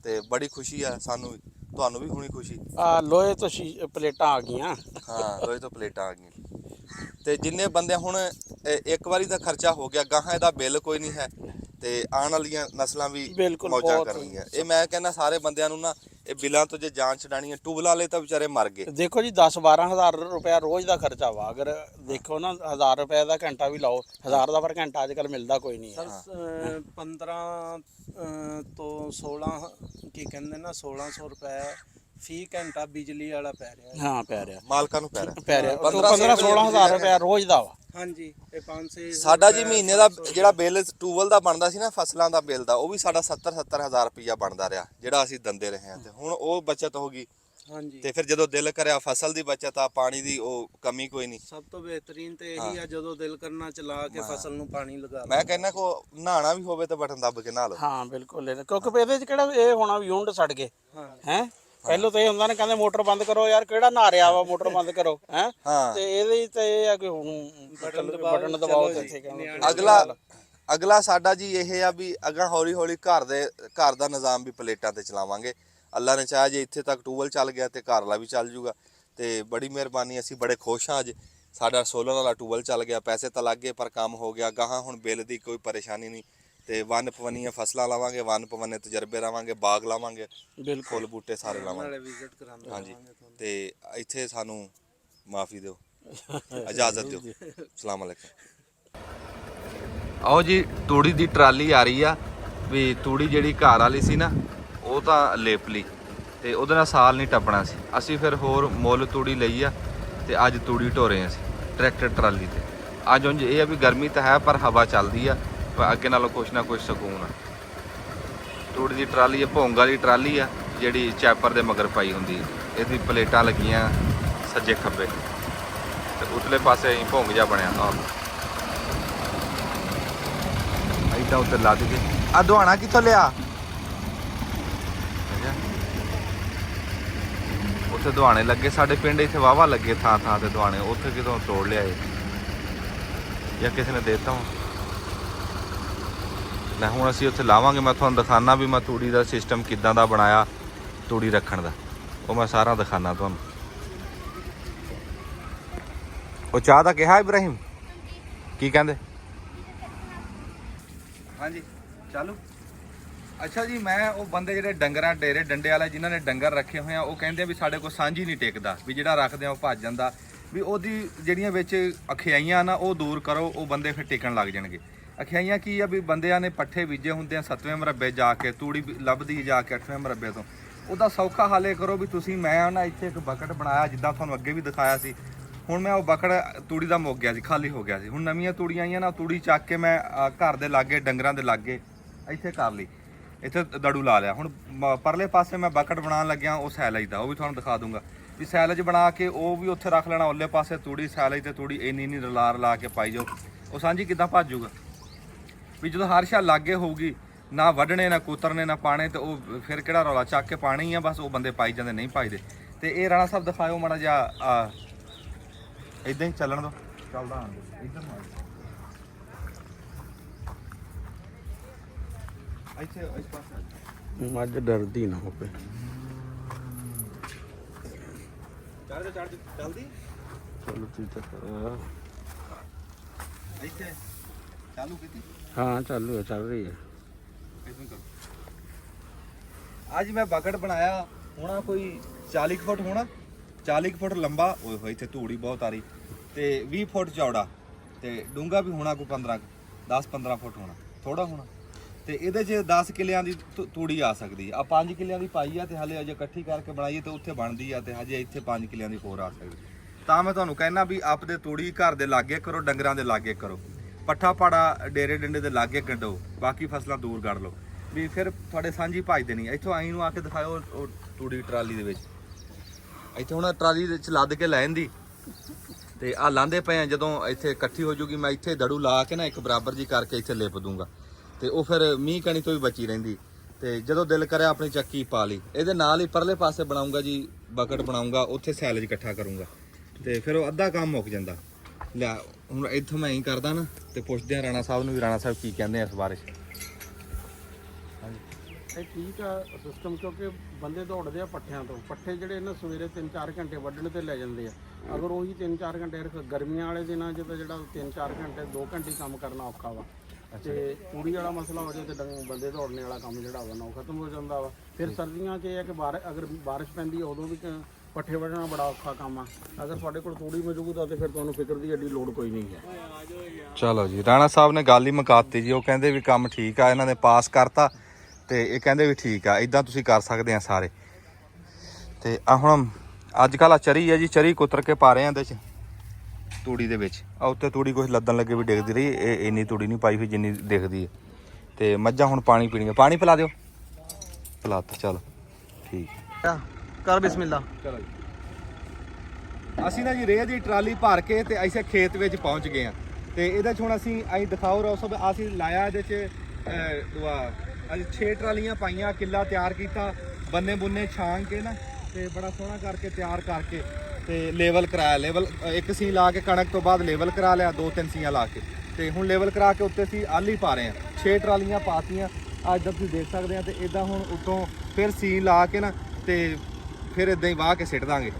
ਤੇ ਬੜੀ ਖੁਸ਼ੀ ਆ ਸਾਨੂੰ ਵੀ, ਤੁਹਾਨੂੰ ਵੀ ਹੋਣੀ ਖੁਸ਼ੀ। ਲੋਹੇ ਤੋਂ ਪਲੇਟਾਂ ਆ ਗਈਆਂ। ਹਾਂ ਲੋਹੇ ਤੋਂ ਪਲੇਟਾਂ ਆ ਗਈਆਂ। ਤੇ ਜਿੰਨੇ ਬੰਦੇ ਹੁਣ ਇੱਕ ਵਾਰੀ ਦਾ ਖਰਚਾ ਹੋ ਗਿਆ, ਗਾਹਾਂ ਇਹਦਾ ਬਿੱਲ ਕੋਈ ਨਹੀਂ ਹੈ ਤੇ ਆਉਣ ਵਾਲੀਆਂ ਨਸਲਾਂ ਵੀ ਬਿਲਕੁਲ ਮੌਜਾਂ ਬਹੁਤ ਕਰਨਗੀਆਂ। ਇਹ ਮੈਂ ਕਹਿੰਦਾ ਸਾਰੇ ਬੰਦਿਆਂ ਨੂੰ ਨਾ ਇਹ ਬਿੱਲਾਂ ਤੋਂ ਜੇ ਜਾਨ ਛਡਾਣੀ ਹੈ। ਟੂਬਲ ਵਾਲੇ ਤਾਂ ਵਿਚਾਰੇ ਮਰ ਗਏ। ਦੇਖੋ ਜੀ 10-12 ਹਜ਼ਾਰ ਰੁਪਇਆ ਰੋਜ਼ ਦਾ ਖਰਚਾ ਵਾ। ਅਗਰ ਦੇਖੋ ਨਾ 1000 ਰੁਪਏ ਦਾ ਘੰਟਾ ਵੀ ਲਾਓ, 1000 ਦਾ ਪਰ ਘੰਟਾ ਅੱਜ ਕੱਲ ਮਿਲਦਾ ਕੋਈ ਨਹੀਂ ਹੈ। ਸਰ 15 ਤੋਂ 16 ਕੀ ਕਹਿੰਦੇ ਨਾ 1600 ਰੁਪਏ ਫੀ ਘੰਟਾ ਬਿਜਲੀ ਵਾਲਾ ਪੈ ਰਿਹਾ। ਹਾਂ ਪੈ ਰਿਹਾ, ਮਾਲਕਾਂ ਨੂੰ ਪੈ ਰਿਹਾ। 15-16 ਹਜ਼ਾਰ ਰੁਪਇਆ ਰੋਜ਼ ਦਾ ਵਾ। ਹਾਂਜੀ ਇਹ 5-6 ਸਾਡਾ ਜੀ ਮਹੀਨੇ ਦਾ ਜਿਹੜਾ ਬਿੱਲ ਟੂਬਲ ਦਾ ਬਣਦਾ ਸੀ ਨਾ, ਫਸਲਾਂ ਦਾ ਬਿੱਲ ਦਾ, ਉਹ ਵੀ ਸਾਡਾ 70-70 ਹਜ਼ਾਰ ਰੁਪਈਆ ਬਣਦਾ ਰਿਹਾ, ਜਿਹੜਾ ਅਸੀਂ ਦਿੰਦੇ ਰਹੇ ਹਾਂ। ਤੇ ਹੁਣ ਉਹ ਬਚਤ ਹੋ ਗਈ। ਹਾਂਜੀ ਤੇ ਫਿਰ ਜਦੋਂ ਦਿਲ ਕਰਿਆ ਫਸਲ ਦੀ ਬਚਤ ਆ, ਪਾਣੀ ਦੀ ਉਹ ਕਮੀ ਕੋਈ ਨਹੀਂ। ਸਭ ਤੋਂ ਬਿਹਤਰੀਨ ਤੇ ਇਹੀ ਆ ਜਦੋਂ ਦਿਲ ਕਰਨਾ ਚਲਾ ਕੇ ਫਸਲ ਨੂੰ ਪਾਣੀ ਲਗਾ। ਮੈਂ ਕਹਿੰਦਾ ਕੋ ਨਹਾਣਾ ਵੀ ਹੋਵੇ ਤਾਂ ਬਟਨ ਦੱਬ ਕੇ ਨਹਾ ਲਓ। ਹਾਂ ਬਿਲਕੁਲ, ਕਿਉਂਕਿ ਇਹਦੇ ਚ ਕਿਹੜਾ ਇਹ ਹੋਣਾ ਵੀ ਯੂਨਿਟ ਸੜ ਗਏ ਹੈ। ਪਹਿਲੋਂ ਤਾਂ ਇਹ ਹੁੰਦਾ ਨਾ ਕਹਿੰਦੇ ਮੋਟਰ ਬੰਦ ਕਰੋ ਯਾਰ, ਕਿਹੜਾ ਨਹਾ ਰਿਹਾ ਵਾ, ਮੋਟਰ ਬੰਦ ਕਰੋ ਹੈ। ਤੇ ਇਹਦੇ ਤੇ ਇਹ ਆ ਕਿ ਹੁਣ ਬਟਨ ਦਬਾਓ ਤੇ ਇੱਥੇ ਕਹਿੰਦੇ। ਅਗਲਾ ਸਾਡਾ ਜੀ ਇਹ ਆ ਵੀ ਅਗਾਂ ਹੌਲੀ ਹੌਲੀ ਘਰ ਦਾ ਨਿਜ਼ਾਮ ਵੀ ਪਲੇਟਾਂ ਤੇ ਚਲਾਵਾਂਗੇ। ਅੱਲਾ ਨੇ ਚਾਹਿਆ ਜੇ ਇੱਥੇ ਤੱਕ ਟੂਬਲ ਚੱਲ ਗਿਆ ਤੇ ਘਰ ਵਾਲਾ ਵੀ ਚੱਲ ਜੂਗਾ। ਤੇ ਬੜੀ ਮਿਹਰਬਾਨੀ, ਅਸੀਂ ਬੜੇ ਖੁਸ਼ ਹਾਂ ਅੱਜ ਸਾਡਾ ਸੋਲਰ ਵਾਲਾ ਟੂਬਲ ਚੱਲ ਗਿਆ। ਪੈਸੇ ਤਾਂ ਲੱਗ ਗਏ ਪਰ ਕੰਮ ਹੋ ਗਿਆ। ਗਾਹਾਂ ਹੁਣ ਬਿੱਲ ਦੀ ਕੋਈ ਪਰੇਸ਼ਾਨੀ ਨਹੀਂ ਤੇ ਵੰਨ ਪਵੰਨੀਆਂ ਫਸਲਾਂ ਲਾਵਾਂਗੇ, ਵੰਨ ਪਵੰਨੇ ਤਜਰਬੇ ਲਾਵਾਂਗੇ, ਬਾਗ ਲਾਵਾਂਗੇ, ਫੁੱਲ ਬੂਟੇ ਸਾਰੇ ਲਾਵਾਂਗੇ। ਵਿਜ਼ਿਟ ਕਰਾਂਗੇ। ਹਾਂਜੀ ਤੇ ਇੱਥੇ ਸਾਨੂੰ ਮਾਫੀ ਦਿਓ, ਇਜਾਜ਼ਤ ਦਿਓ। ਅਸਲਾਮ ਅਲੈਕੁਮ। ਆਓ ਜੀ ਤੂੜੀ ਦੀ ਟਰਾਲੀ ਆ ਰਹੀ ਆ। ਵੀ ਤੂੜੀ ਜਿਹੜੀ ਘਰ ਵਾਲੀ ਸੀ ਨਾ ਉਹ ਤਾਂ ਲੇਪ ਲਈ ਤੇ ਉਹਦੇ ਨਾਲ ਸਾਲ ਨਹੀਂ ਟੱਪਣਾ ਸੀ। ਅਸੀਂ ਫਿਰ ਹੋਰ ਮੁੱਲ ਤੂੜੀ ਲਈ ਆ ਤੇ ਅੱਜ ਤੂੜੀ ਢੋ ਰਹੇ ਅਸੀਂ ਟਰੈਕਟਰ ਟਰਾਲੀ ਤੇ। ਅੱਜ ਉਂਝ ਇਹ ਆ ਵੀ ਗਰਮੀ ਤਾਂ ਹੈ ਪਰ ਹਵਾ ਚੱਲਦੀ ਆ, ਪਰ ਅੱਗੇ ਨਾਲੋਂ ਕੁਛ ਨਾ ਕੁਛ ਸਕੂਨ ਆ। ਤੂੜੀ ਦੀ ਟਰਾਲੀ ਆ, ਭੋਂਗ ਵਾਲੀ ਟਰਾਲੀ ਆ ਜਿਹੜੀ ਚੈਪਰ ਦੇ ਮਗਰ ਪਾਈ ਹੁੰਦੀ। ਇਹਦੀ ਪਲੇਟਾਂ ਲੱਗੀਆਂ ਸੱਜੇ ਖੱਬੇ ਤੇ ਉਤਲੇ ਪਾਸੇ ਭੋਂਗ ਜਿਹਾ ਬਣਿਆ। ਇੱਦਾਂ ਉੱਤੇ ਲੱਦ ਕੇ ਆ ਦੁਹਾਣਾ ਕਿੱਥੋਂ ਲਿਆ? ਉੱਥੇ ਦੁਹਾਣੇ ਲੱਗੇ ਸਾਡੇ ਪਿੰਡ, ਇੱਥੇ ਵਾਹਵਾ ਲੱਗੇ ਥਾਂ ਥਾਂ ਤੇ ਦੁਹਾਣੇ। ਉੱਥੇ ਕਿਤੋਂ ਤੋੜ ਲਿਆ ਇਹ ਜਾਂ ਕਿਸੇ ਨੇ ਦੇਤਾ ਵਾ। ਲੈ ਹੁਣ ਅਸੀਂ ਉੱਥੇ ਲਾਵਾਂਗੇ। ਮੈਂ ਤੁਹਾਨੂੰ ਦਿਖਾਣਾ ਵੀ ਮੈਂ ਤੂੜੀ ਦਾ ਸਿਸਟਮ ਕਿੱਦਾਂ ਦਾ ਬਣਾਇਆ, ਤੂੜੀ ਰੱਖਣ ਦਾ, ਉਹ ਮੈਂ ਸਾਰਾ ਦਿਖਾਣਾ ਤੁਹਾਨੂੰ। ਉਹ ਚਾਹ ਦਾ ਕਿਹਾ ਇਬਰਾਹਿਮ ਕੀ ਕਹਿੰਦੇ? ਹਾਂਜੀ ਚਾਲੂ। ਅੱਛਾ ਜੀ, ਮੈਂ ਉਹ ਬੰਦੇ ਜਿਹੜੇ ਡੰਗਰਾਂ ਡੇਰੇ ਡੰਡੇ ਵਾਲੇ ਜਿਨ੍ਹਾਂ ਨੇ ਡੰਗਰ ਰੱਖੇ ਹੋਏ ਆ, ਉਹ ਕਹਿੰਦੇ ਵੀ ਸਾਡੇ ਕੋਲ ਸਾਂਝੀ ਨਹੀਂ ਟਿਕਦਾ, ਵੀ ਜਿਹੜਾ ਰੱਖਦੇ ਆ ਉਹ ਭੱਜ ਜਾਂਦਾ, ਵੀ ਉਹਦੀ ਜਿਹੜੀਆਂ ਵਿੱਚ ਅਖਿਆਈਆਂ ਨਾ ਉਹ ਦੂਰ ਕਰੋ, ਉਹ ਬੰਦੇ ਫਿਰ ਟਿਕਣ ਲੱਗ ਜਾਣਗੇ। ਅਖਿਆਈਆਂ ਕੀ ਆ ਵੀ ਬੰਦਿਆਂ ਨੇ ਪੱਠੇ ਬੀਜੇ ਹੁੰਦੇ ਆ 7ਵੇਂ ਮਰਬੇ ਜਾ ਕੇ, ਤੂੜੀ ਲੱਭਦੀ ਜਾ ਕੇ 8ਵੇਂ ਮਰਬੇ ਤੋਂ। ਉਹਦਾ ਸੌਖਾ ਹੱਲ ਇਹ ਕਰੋ ਵੀ ਤੁਸੀਂ, ਮੈਂ ਨਾ ਇੱਥੇ ਇੱਕ ਬਕਟ ਬਣਾਇਆ ਜਿੱਦਾਂ ਤੁਹਾਨੂੰ ਅੱਗੇ ਵੀ ਦਿਖਾਇਆ ਸੀ, ਹੁਣ ਮੈਂ ਉਹ ਬਕੜ ਤੂੜੀ ਦਾ ਮੁੱਕ ਗਿਆ ਸੀ, ਖਾਲੀ ਹੋ ਗਿਆ ਸੀ। ਹੁਣ ਨਵੀਆਂ ਤੂੜੀਆਂ ਆਈਆਂ ਨਾ, ਤੂੜੀ ਚੱਕ ਕੇ ਮੈਂ ਘਰ ਦੇ ਲਾਗੇ ਡੰਗਰਾਂ ਦੇ ਲਾਗੇ ਇੱਥੇ ਕਰ ਲਈ, ਇੱਥੇ ਦੜੂ ਲਾ ਲਿਆ। ਹੁਣ ਪਰਲੇ ਪਾਸੇ ਮੈਂ ਬਕੜ ਬਣਾਉਣ ਲੱਗਿਆ ਉਹ ਸੈਲਜ ਦਾ, ਉਹ ਵੀ ਤੁਹਾਨੂੰ ਦਿਖਾ ਦੂੰਗਾ ਵੀ ਸੈਲਜ ਬਣਾ ਕੇ ਉਹ ਵੀ ਉੱਥੇ ਰੱਖ ਲੈਣਾ। ਉਹਲੇ ਪਾਸੇ ਤੂੜੀ, ਸੈਲਜ ਤੇ ਤੂੜੀ ਇੰਨੀ ਰਲਾ ਕੇ ਪਾਈ ਜਾਓ। ਉਹ ਸਾਂਝੀ ਕਿੱਦਾਂ ਭੱਜੂਗਾ ਵੀ ਜਦੋਂ ਹਰ ਸ਼ਾ ਲਾਗੇ ਹੋਊਗੀ, ਨਾ ਵੱਢਣੇ ਨਾ ਕੁਤਰਨੇ ਨਾ ਪਾਣੇ, ਤੇ ਉਹ ਫਿਰ ਕਿਹੜਾ ਰੌਲਾ, ਚੱਕ ਕੇ ਪਾਣੀ ਹੀ ਆ ਬਸ। ਉਹ ਬੰਦੇ ਪਾਈ ਜਾਂਦੇ, ਨਹੀਂ ਪਾਈਦੇ। ਤੇ ਇਹ ਰਾਣਾ ਸਾਹਿਬ ਦਿਖਾਇਓ ਮਾੜਾ ਜਿਹਾ, ਇਦਾਂ ਹੀ ਚੱਲਣ ਦੋ, ਚੱਲਦਾ ਆਂ ਇੱਧਰ ਨੂੰ ਇੱਥੇ ਇਸ ਪਾਸੇ ਮੱਝ ਡਰਦੀ ਨਾ ਹੋਵੇ। ਚੱਲਦੀ ਚਲੋ ਠੀਕ ਹੈ। ਇੱਥੇ ਚਾਲੂ ਕੀਤੀ, ਹਾਂ ਚਾਲੂ ਹੈ, ਚੱਲ ਰਹੀ ਹੈ। ਇਦਾਂ ਕਰੋ। ਅੱਜ ਮੈਂ ਬਕਟ ਬਣਾਇਆ ਹੋਣਾ ਕੋਈ 40 ਫੁੱਟ ਹੋਣਾ, 40 ਫੁੱਟ ਲੰਬਾ। ਓਏ ਹੋਏ ਇੱਥੇ ਧੂੜੀ ਬਹੁਤ ਆ ਰਹੀ, ਤੇ 20 ਫੁੱਟ ਚੌੜਾ, ਤੇ ਡੂੰਘਾ ਵੀ ਹੋਣਾ ਕੋਈ 10-15 ਫੁੱਟ ਹੋਣਾ, ਥੋੜਾ ਹੋਣਾ। ਤੇ ਇਹਦੇ 'ਚ 10 ਕਿੱਲਿਆਂ ਦੀ ਤੂੜੀ ਆ ਸਕਦੀ ਆ। 5 ਕਿੱਲਿਆਂ ਦੀ ਪਾਈ ਆ, ਤੇ ਹਲੇ ਅਜੇ ਇਕੱਠੀ ਕਰਕੇ ਬਣਾਈਏ ਤੇ ਉੱਥੇ ਬਣਦੀ ਆ, ਤੇ ਹਜੇ ਇੱਥੇ 5 ਕਿੱਲਿਆਂ ਦੀ ਹੋਰ ਆ ਸਕਦੀ। ਤਾਂ ਮੈਂ ਤੁਹਾਨੂੰ ਕਹਿਣਾ ਵੀ ਆਪਦੇ ਤੂੜੀ ਘਰ ਦੇ ਲਾਗੇ ਕਰੋ, ਡੰਗਰਾਂ ਦੇ ਲਾਗੇ ਕਰੋ, ਪੱਠਾ ਪਾੜਾ ਡੇਰੇ ਡੰਡੇ ਦੇ ਲਾਗੇ ਕੱਢੋ, ਬਾਕੀ ਫਸਲਾਂ ਦੂਰ ਕੱਢ ਲਓ ਵੀ ਫਿਰ ਤੁਹਾਡੇ ਸਾਂਝੀ ਭੱਜਦੇ ਨਹੀਂ। ਇੱਥੋਂ ਆਈ ਨੂੰ ਆ ਕੇ ਦਿਖਾਓ ਉਹ ਤੂੜੀ ਟਰਾਲੀ ਦੇ ਵਿੱਚ। ਇੱਥੇ ਹੁਣ ਟਰਾਲੀ ਦੇ ਵਿੱਚ ਲੱਦ ਕੇ ਲੈ ਜਾਂਦੀ, ਤੇ ਆ ਲਾਂਦੇ ਪਏ ਆ। ਜਦੋਂ ਇੱਥੇ ਇਕੱਠੀ ਹੋ ਜੂਗੀ, ਮੈਂ ਇੱਥੇ ਦੜੂ ਲਾ ਕੇ ਨਾ ਇੱਕ ਬਰਾਬਰ ਜੀ ਕਰਕੇ ਇੱਥੇ ਲਿਪ ਦੂੰਗਾ, ਤੇ ਉਹ ਫਿਰ ਮੀਂਹ ਕਣੀ ਤੋਂ ਵੀ ਬਚੀ ਰਹਿੰਦੀ। ਤੇ ਜਦੋਂ ਦਿਲ ਕਰਿਆ ਆਪਣੀ ਚੱਕੀ ਪਾ ਲਈ। ਇਹਦੇ ਨਾਲ ਹੀ ਪਰਲੇ ਪਾਸੇ ਬਣਾਉਂਗਾ ਜੀ ਬਕਟ ਬਣਾਉਂਗਾ, ਉੱਥੇ ਸੈਲਜ ਇਕੱਠਾ ਕਰੂੰਗਾ, ਤੇ ਫਿਰ ਉਹ ਅੱਧਾ ਕੰਮ ਮੁੱਕ ਜਾਂਦਾ। ਲੈ ਹੁਣ ਇੱਥੋਂ ਮੈਂ ਹੀ ਕਰਦਾ ਨਾ, ਤੇ ਪੁੱਛਦੇ ਆ ਰਾਣਾ ਸਾਹਿਬ ਨੂੰ ਵੀ ਰਾਣਾ ਸਾਹਿਬ ਕੀ ਕਹਿੰਦੇ ਆ ਇਸ ਬਾਰੇ। ਇਹ ਠੀਕ ਆ ਸਿਸਟਮ, ਕਿਉਂਕਿ ਬੰਦੇ ਦੌੜਦੇ ਆ ਪੱਠਿਆਂ ਤੋਂ। ਪੱਠੇ ਜਿਹੜੇ ਇਹਨਾਂ ਸਵੇਰੇ 3-4 ਘੰਟੇ ਵੱਢਣ ਤੇ ਲੈ ਜਾਂਦੇ ਆ। ਅਗਰ ਉਹੀ 3-4 ਘੰਟੇ ਗਰਮੀਆਂ ਵਾਲੇ ਦਿਨਾਂ 'ਚ ਤਾਂ ਜਿਹੜਾ 3-4 ਘੰਟੇ 2 ਘੰਟੇ ਕੰਮ ਕਰਨਾ ਔਖਾ ਵਾ। ਤੇ ਤੂੜੀ ਵਾਲਾ ਮਸਲਾ ਹੋ ਜਾਏ ਤੇ ਬੰਦੇ ਦੌੜਨੇ ਵਾਲਾ ਕੰਮ ਜਿਹੜਾ ਵਾ ਨਾ ਉਹ ਖਤਮ ਹੋ ਜਾਂਦਾ ਵਾ। ਫਿਰ ਸਰਦੀਆਂ 'ਚ ਇਹ ਹੈ ਕਿ ਅਗਰ ਬਾਰਿਸ਼ ਪੈਂਦੀ ਹੈ ਉਦੋਂ ਵੀ ਪੱਠੇ ਵੱਢਣਾ ਬੜਾ ਔਖਾ ਕੰਮ ਆ। ਅਗਰ ਤੁਹਾਡੇ ਕੋਲ ਤੂੜੀ ਮੌਜੂਦ ਆ ਤੇ ਫਿਰ ਤੁਹਾਨੂੰ ਫਿਕਰ ਦੀ ਐਡੀ ਲੋੜ ਕੋਈ ਨਹੀਂ ਹੈ। ਚਲੋ ਜੀ, ਰਾਣਾ ਸਾਹਿਬ ਨੇ ਗੱਲ ਹੀ ਮੁਕਾਤੀ ਜੀ। ਉਹ ਕਹਿੰਦੇ ਵੀ ਕੰਮ ਠੀਕ ਆ, ਇਹਨਾਂ ਨੇ ਪਾਸ ਕਰਤਾ, ਤੇ ਇਹ ਕਹਿੰਦੇ ਵੀ ਠੀਕ ਆ, ਇਦਾਂ ਤੁਸੀਂ ਕਰ ਸਕਦੇ ਆ ਸਾਰੇ। ਤੇ ਆ ਹੁਣ ਅੱਜ ਕੱਲ੍ਹ ਆ ਚਰੀ ਹੈ ਜੀ, ਚਰੀ ਕੁਤਰ ਕੇ ਪਾ ਰਹੇ ਆ ਇਹਦੇ 'ਚ ਤੂੜੀ ਦੇ ਵਿੱਚ। ਆ ਉੱਤੇ ਤੂੜੀ ਕੁਛ ਲੱਦਣ ਲੱਗੇ ਵੀ ਡਿੱਗਦੀ ਰਹੀ, ਇਹ ਇੰਨੀ ਤੂੜੀ ਨਹੀਂ ਪਾਈ ਹੋਈ ਜਿੰਨੀ ਦਿਖਦੀ ਹੈ। ਤੇ ਮੱਝਾਂ ਹੁਣ ਪਾਣੀ ਪੀਣੀਆਂ, ਪਾਣੀ ਪਿਲਾ ਦਿਓ। ਪਿਲਾ ਤਾ, ਚਲੋ ਠੀਕ ਕਰ ਬਿਸਮਿਲ੍ਲਾ। ਚਲੋ ਜੀ, ਅਸੀਂ ਨਾ ਜੀ ਰੇਹ ਦੀ ਟਰਾਲੀ ਭਰ ਕੇ ਤੇ ਅਸੀਂ ਖੇਤ ਵਿੱਚ ਪਹੁੰਚ ਗਏ ਆ। ਤੇ ਇਹਦੇ 'ਚ ਹੁਣ ਅਸੀਂ ਦਿਖਾਓ ਰੋ ਸਭ, ਅਸੀਂ ਲਾਇਆ ਇਹਦੇ 'ਚ ਅਸੀਂ 6 ਟਰਾਲੀਆਂ ਪਾਈਆਂ, ਕਿੱਲਾ ਤਿਆਰ ਕੀਤਾ, ਬੰਨੇ ਬੁੰਨੇ ਛਾਂਗ ਕੇ ਨਾ, ਤੇ ਬੜਾ ਸੋਹਣਾ ਕਰਕੇ ਤਿਆਰ ਕਰਕੇ, ਤੇ ਲੇਵਲ ਕਰਾਇਆ। ਲੇਵਲ ਇੱਕ ਸੀ ਲਾ ਕੇ ਕਣਕ ਤੋਂ ਬਾਅਦ ਲੇਵਲ ਕਰਾ ਲਿਆ, 2-3 ਸੀਆਂ ਲਾ ਕੇ, ਤੇ ਹੁਣ ਲੇਵਲ ਕਰਾ ਕੇ ਉੱਤੇ ਅਸੀਂ ਆਲੀ ਪਾ ਰਹੇ ਆ। 6 ਟਰਾਲੀਆਂ ਪਾਤੀਆਂ ਅੱਜ ਤੁਸੀਂ ਦੇਖ ਸਕਦੇ ਆ। ਤੇ ਇਦਾਂ ਹੁਣ ਉੱਤੋਂ ਫਿਰ ਸੀ ਲਾ ਕੇ ਨਾ, ਤੇ ਫਿਰ ਇਦਾਂ ਹੀ ਵਾਹ ਕੇ ਸਿੱਟ ਦਾਂਗੇ।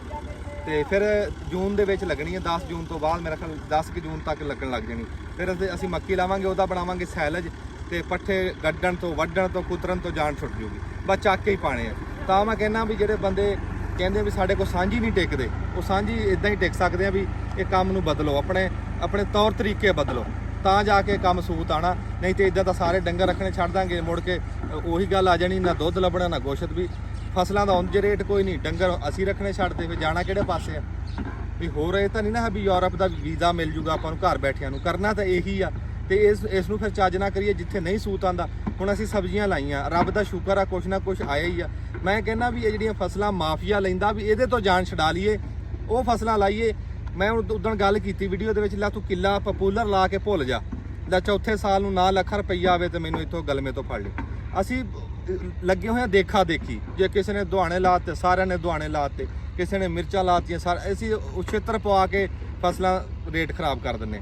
ਤੇ ਫਿਰ ਜੂਨ ਦੇ ਵਿੱਚ ਲੱਗਣੀ ਹੈ, 10 ਜੂਨ ਤੋਂ ਬਾਅਦ ਮੇਰਾ ਖਿਆਲ 10 ਜੂਨ ਤੱਕ ਲੱਗਣ ਲੱਗ ਜਾਣੀ। ਫਿਰ ਅਸੀਂ ਮੱਕੀ ਲਾਵਾਂਗੇ, ਉਹਦਾ ਬਣਾਵਾਂਗੇ ਸੈਲਜ, ਤੇ ਪੱਠੇ ਗੱਡਣ ਤੋਂ, ਵੱਢਣ ਤੋਂ, ਕੁਤਰਨ ਤੋਂ ਜਾਨ ਛੁੱਟ ਜੂਗੀ, ਬਸ ਚੱਕ ਕੇ ਹੀ ਪਾਣੇ ਆ। ਤਾਂ ਮੈਂ ਕਹਿੰਦਾ ਵੀ ਜਿਹੜੇ ਬੰਦੇ ਕਹਿੰਦੇ ਵੀ ਸਾਡੇ ਕੋਲ ਸਾਂਝੀ ਨਹੀਂ ਟਿਕਦੇ, ਉਹ ਸਾਂਝੀ ਇਦਾਂ ਹੀ ਟਿਕ ਸਕਦੇ ਆ ਵੀ ਇਹ ਕੰਮ ਨੂੰ ਬਦਲੋ, ਆਪਣੇ ਤੌਰ ਤਰੀਕੇ ਬਦਲੋ, ਤਾਂ ਜਾ ਕੇ ਕੰਮ ਸੂਤ ਆਣਾ। ਨਹੀਂ ਤੇ ਇਦਾਂ ਤਾਂ ਸਾਰੇ ਡੰਗਰ ਰੱਖਣੇ ਛੱਡ ਦਾਂਗੇ, ਮੁੜ ਕੇ ਉਹੀ ਗੱਲ ਆ ਜਾਣੀ, ਨਾ ਦੁੱਧ ਲੱਭਣਾ ਨਾ ਗੋਸ਼ਤ ਵੀ। ਫਸਲਾਂ ਦਾ ਉਂਝ ਰੇਟ ਕੋਈ ਨਹੀਂ, ਡੰਗਰ ਅਸੀਂ ਰੱਖਣੇ ਛੱਡਦੇ, ਫਿਰ ਜਾਣਾ ਕਿਹੜੇ ਪਾਸੇ ਆ ਵੀ। ਹੋਰ ਇਹ ਤਾਂ ਨਹੀਂ ਨਾ ਵੀ ਯੂਰਪ ਦਾ ਵੀਜ਼ਾ ਮਿਲ ਜੂਗਾ ਆਪਾਂ ਨੂੰ ਘਰ ਬੈਠਿਆਂ ਨੂੰ, ਕਰਨਾ ਤਾਂ ਇਹੀ ਆ। ਤੇ ਇਸ ਨੂੰ ਫਿਰ ਚੱਜ ਨਾ ਕਰੀਏ ਜਿੱਥੇ ਨਹੀਂ ਸੂਤ ਆਂਦਾ। ਹੁਣ ਅਸੀਂ ਸਬਜ਼ੀਆਂ ਲਾਈਆਂ, ਰੱਬ ਦਾ ਸ਼ੁਕਰ ਆ ਕੁਛ ਨਾ ਕੁਛ ਆਇਆ ਹੀ ਆ। ਮੈਂ ਕਹਿੰਦਾ ਵੀ ਇਹ ਜਿਹੜੀਆਂ ਫਸਲਾਂ ਮਾਫੀਆ ਲੈਂਦਾ ਵੀ ਇਹਦੇ ਤੋਂ ਜਾਨ ਛਡਾ ਲਈਏ, ਉਹ ਫਸਲਾਂ ਲਾਈਏ। ਮੈਂ ਉਦੋਂ ਗੱਲ ਕੀਤੀ ਵੀਡੀਓ ਦੇ ਵਿੱਚ, ਲੈ ਤੂੰ ਕਿੱਲਾ ਪਪੂਲਰ ਲਾ ਕੇ ਭੁੱਲ ਜਾ, ਲੈ ਚੌਥੇ ਸਾਲ ਨੂੰ ਨਾ ਲੱਖ ਰੁਪਈਆ ਆਵੇ ਤੇ ਮੈਨੂੰ ਇੱਥੋਂ ਗਲਮੇ ਤੋਂ ਫੜ ਲਈ। ਅਸੀਂ ਲੱਗੇ ਹੋਏ ਆ ਦੇਖਾ ਦੇਖੀ, ਜੇ ਕਿਸੇ ਨੇ ਦੁਆਣੇ ਲਾਤੇ ਸਾਰਿਆਂ ਨੇ ਦੁਆਣੇ ਲਾਤੇ, ਕਿਸੇ ਨੇ ਮਿਰਚਾਂ ਲਾਤੀਆਂ, ਅਸੀਂ ਉਛੇਤਰ ਪਵਾ ਕੇ ਫਸਲਾਂ ਰੇਟ ਖਰਾਬ ਕਰ ਦਿੰਦੇ।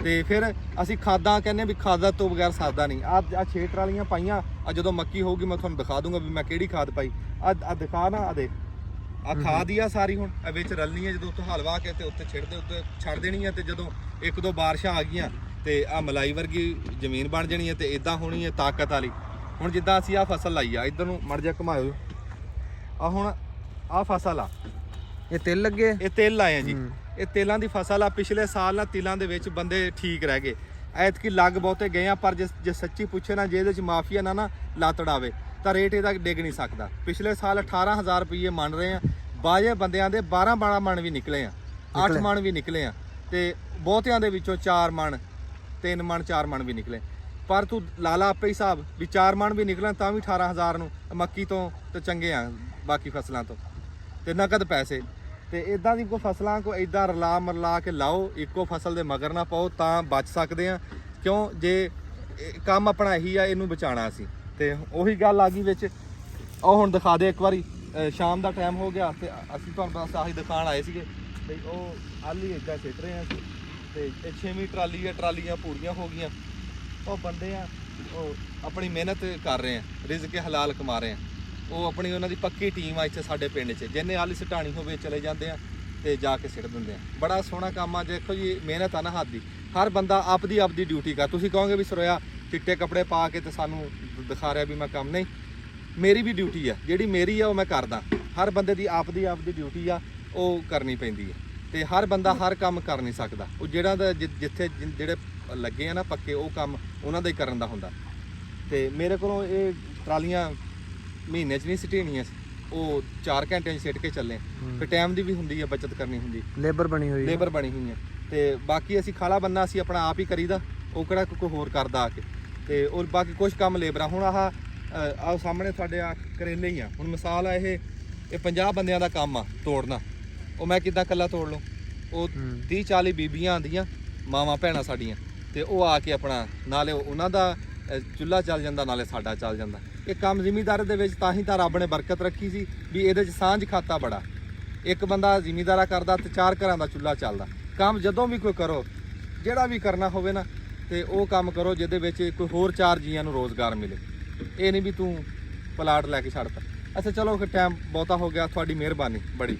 ਤੇ ਫਿਰ ਅਸੀਂ ਖਾਦਾਂ ਕਹਿੰਦੇ ਵੀ ਖਾਦਾਂ ਤੋਂ ਬਗੈਰ ਸਰਦਾ ਨਹੀਂ। ਆ 6 ਟਰਾਲੀਆਂ ਪਾਈਆਂ, ਆ ਜਦੋਂ ਮੱਕੀ ਹੋਊਗੀ ਮੈਂ ਤੁਹਾਨੂੰ ਦਿਖਾ ਦੂੰਗਾ ਵੀ ਮੈਂ ਕਿਹੜੀ ਖਾਦ ਪਾਈ। ਆ ਦਿਖਾ ਨਾ, ਆ ਦੇਖ, ਆ ਖਾਦ ਹੀ ਆ ਸਾਰੀ। ਹੁਣ ਵਿੱਚ ਰਲਣੀ ਹੈ, ਜਦੋਂ ਉੱਤੋਂ ਹਲਵਾ ਕੇ ਤੇ ਉੱਤੇ ਛਿੜਦੇ, ਉੱਤੇ ਛੱਡ ਦੇਣੀ ਹੈ। ਤੇ ਜਦੋਂ 1-2 ਬਾਰਿਸ਼ਾਂ ਆ ਗਈਆਂ ਤੇ ਆ ਮਲਾਈ ਵਰਗੀ ਜ਼ਮੀਨ ਬਣ ਜਾਣੀ ਹੈ, ਤੇ ਇਦਾਂ ਹੋਣੀ ਹੈ ਤਾਕਤ ਵਾਲੀ। ਹੁਣ ਜਿੱਦਾਂ ਅਸੀਂ ਆ ਫਸਲ ਲਾਈ ਆ, ਇੱਧਰ ਨੂੰ ਮੜ ਜਾ ਘੁਮਾਇਓ। ਆ ਹੁਣ ਆ ਫਸਲ ਆ, ਇਹ ਤਿਲ ਲੱਗੇ, ਇਹ ਤਿਲ ਲਾਏ ਆ ਜੀ। ਇਹ ਤੇਲਾਂ ਦੀ ਫਸਲ ਆ। ਪਿਛਲੇ ਸਾਲ ਨਾ ਤਿਲਾਂ ਦੇ ਵਿੱਚ ਬੰਦੇ ਠੀਕ ਰਹਿ ਗਏ, ਐਤਕੀ ਲੱਗ ਬਹੁਤੇ ਗਏ ਆ। ਪਰ ਜੇ ਸੱਚੀ ਪੁੱਛੇ ਨਾ, ਜੇ ਇਹਦੇ ਚ ਮਾਫੀਆ ਨਾ ਲਾਤੜਾਵੇ ਤਾਂ ਰੇਟ ਇਹਦਾ ਡਿੱਗ ਨਹੀਂ ਸਕਦਾ। ਪਿਛਲੇ ਸਾਲ 18,000 ਰੁਪਏ ਮੰਨ ਰਹੇ ਆ, ਬਾਜੇ ਬੰਦਿਆਂ ਦੇ 12 ਮਣ ਵੀ ਨਿਕਲੇ ਆ। 8 ਮਣ ਵੀ ਨਿਕਲੇ ਆ ਤੇ ਬਹੁਤਿਆਂ ਦੇ ਵਿੱਚੋਂ 4 ਮਣ 3 ਮਣ 4 ਮਣ ਵੀ ਨਿਕਲੇ। ਪਰ ਤੂੰ ਲਾਲਾ ਆਪੇ ਹੀ ਹਿਸਾਬ ਵੀ 4 ਮਣ ਵੀ ਨਿਕਲਣ ਤਾਂ ਵੀ 18000 ਨੂੰ ਮੱਕੀ ਤੋਂ ਤੇ ਚੰਗੇ ਆ ਬਾਕੀ ਫਸਲਾਂ ਤੋਂ ਤੇ ਨਕਦ ਪੈਸੇ। ਤੇ ਇਦਾਂ ਦੀ ਕੋਈ ਫਸਲਾਂ ਕੋ ਇਦਾਂ ਰਲਾ ਮਰਲਾ ਕੇ ਲਾਓ, ਇੱਕੋ ਫਸਲ ਦੇ ਮਗਰ ਨਾ ਪਾਓ ਤਾਂ ਬਚ ਸਕਦੇ ਆ। ਕਿਉਂ ਜੇ ਕੰਮ ਆਪਣਾ ਇਹੀ ਆ, ਇਹਨੂੰ ਬਚਾਉਣਾ ਅਸੀਂ। ਤੇ ਉਹੀ ਗੱਲ ਆ ਗਈ ਵਿੱਚ। ਉਹ ਹੁਣ ਦਿਖਾ ਦੇ ਇੱਕ ਵਾਰੀ, ਸ਼ਾਮ ਦਾ ਟਾਈਮ ਹੋ ਗਿਆ ਤੇ ਅਸੀਂ ਤੁਹਾਨੂੰ ਬਸ ਆਹੀ ਦਿਖਾਣ ਆਏ ਸੀਗੇ ਬਈ ਉਹ ਆਲੀ ਇਦਾਂ ਸਿੱਟ ਰਹੇ ਆ ਅਸੀਂ। ਤੇ ਇਹ 6ਵੀਂ ਟਰਾਲੀ ਆ, ਟਰਾਲੀਆਂ ਪੂਰੀਆਂ ਹੋ ਗਈਆਂ। ਉਹ ਬੰਦੇ ਆ ਉਹ ਆਪਣੀ ਮਿਹਨਤ ਕਰ ਰਹੇ ਆ, ਰਿਜ਼ਕ ਹਲਾਲ ਕਮਾ ਰਹੇ ਆ। ਉਹ ਆਪਣੀ ਉਹਨਾਂ ਦੀ ਪੱਕੀ ਟੀਮ ਆ ਇੱਥੇ ਸਾਡੇ ਪਿੰਡ 'ਚ, ਜਿਹਨੇ ਆਲੀ ਸਟਾਣੀ ਹੋਵੇ ਚਲੇ ਜਾਂਦੇ ਆ ਤੇ ਜਾ ਕੇ ਸਿੱਟ ਦਿੰਦੇ ਆ। ਬੜਾ ਸੋਹਣਾ ਕੰਮ ਆ। ਦੇਖੋ ਜੀ ਮਿਹਨਤ ਆ ਨਾ ਹੱਥ ਦੀ। ਹਰ ਬੰਦਾ ਆਪਦੀ ਡਿਊਟੀ ਕਰ। ਤੁਸੀਂ ਕਹੋਗੇ ਵੀ ਸਰੋਇਆ ਚਿੱਟੇ ਕੱਪੜੇ ਪਾ ਕੇ ਤੇ ਸਾਨੂੰ ਦਿਖਾ ਰਿਹਾ ਵੀ ਮੈਂ ਕੰਮ ਨਹੀਂ, ਮੇਰੀ ਵੀ ਡਿਊਟੀ ਆ, ਜਿਹੜੀ ਮੇਰੀ ਆ ਉਹ ਮੈਂ ਕਰਦਾ। ਹਰ ਬੰਦੇ ਦੀ ਆਪਦੀ ਡਿਊਟੀ ਆ, ਉਹ ਕਰਨੀ ਪੈਂਦੀ ਹੈ। ਤੇ ਹਰ ਬੰਦਾ ਹਰ ਕੰਮ ਕਰ ਨਹੀਂ ਸਕਦਾ। ਉਹ ਜਿਹੜਾ ਦਾ ਜਿੱਥੇ ਜਿਹੜੇ ਲੱਗੇ ਆ ਨਾ ਪੱਕੇ, ਉਹ ਕੰਮ ਉਹਨਾਂ ਦਾ ਹੀ ਕਰਨ ਦਾ ਹੁੰਦਾ। ਤੇ ਮੇਰੇ ਕੋਲੋਂ ਇਹ ਟਰਾਲੀਆਂ ਮਹੀਨੇ 'ਚ ਨਹੀਂ ਸਿੱਟਣੀਆਂ ਸੀ, ਉਹ 4 ਘੰਟਿਆਂ 'ਚ ਸਿੱਟ ਕੇ ਚੱਲੇ। ਫਿਰ ਟਾਈਮ ਦੀ ਵੀ ਹੁੰਦੀ ਆ, ਬੱਚਤ ਕਰਨੀ ਹੁੰਦੀ, ਲੇਬਰ ਬਣੀ ਹੋਈ ਹੈ। ਤੇ ਬਾਕੀ ਅਸੀਂ ਖਾਲਾ ਬੰਨਾ ਅਸੀਂ ਆਪਣਾ ਆਪ ਹੀ ਕਰੀਦਾ, ਉਹ ਕਿਹੜਾ ਕੋਈ ਹੋਰ ਕਰਦਾ ਆ ਕੇ। ਤੇ ਔਰ ਬਾਕੀ ਕੁਝ ਕੰਮ ਲੇਬਰਾਂ। ਹੁਣ ਆਹ ਸਾਹਮਣੇ ਤੁਹਾਡੇ ਆ ਕਰੇਲੇ ਹੀ ਆ। ਹੁਣ ਮਿਸਾਲ ਆ ਇਹ 50 ਬੰਦਿਆਂ ਦਾ ਕੰਮ ਆ ਤੋੜਨਾ, ਉਹ ਮੈਂ ਕਿੱਦਾਂ ਇਕੱਲਾ ਤੋੜ ਲਵਾਂ? ਉਹ 30-40 ਬੀਬੀਆਂ ਆਉਂਦੀਆਂ, ਮਾਵਾਂ ਭੈਣਾਂ ਸਾਡੀਆਂ, ਤੇ ਉਹ ਆ ਕੇ ਆਪਣਾ ਨਾਲੇ ਉਹਨਾਂ ਦਾ ਚੁੱਲ੍ਹਾ ਚੱਲ ਜਾਂਦਾ, ਨਾਲੇ ਸਾਡਾ ਚੱਲ ਜਾਂਦਾ। ਇਹ ਕੰਮ ਜ਼ਿਮੀਂਦਾਰ ਦੇ ਵਿੱਚ ਤਾਂ ਹੀ ਤਾਂ ਰੱਬ ਨੇ ਬਰਕਤ ਰੱਖੀ ਸੀ ਵੀ ਇਹਦੇ 'ਚ ਸਾਂਝ ਖਾਤਾ ਬੜਾ। ਇੱਕ ਬੰਦਾ ਜ਼ਿਮੀਂਦਾਰਾ ਕਰਦਾ ਤੇ 4 ਘਰਾਂ ਦਾ ਚੁੱਲ੍ਹਾ ਚੱਲਦਾ। ਕੰਮ ਜਦੋਂ ਵੀ ਕੋਈ ਕਰੋ, ਜਿਹੜਾ ਵੀ ਕਰਨਾ ਹੋਵੇ ਨਾ, ਤੇ ਉਹ ਕੰਮ ਕਰੋ ਜਿਹਦੇ ਵਿੱਚ ਕੋਈ ਹੋਰ 4 ਜੀਆਂ ਨੂੰ ਰੋਜ਼ਗਾਰ ਮਿਲੇ। ਇਹ ਨਹੀਂ ਵੀ ਤੂੰ ਪਲਾਟ ਲੈ ਕੇ ਛੱਡਤਾ। ਅੱਛਾ ਚਲੋ ਫਿਰ ਟਾਈਮ ਬਹੁਤਾ ਹੋ ਗਿਆ, ਤੁਹਾਡੀ ਮਿਹਰਬਾਨੀ ਬੜੀ।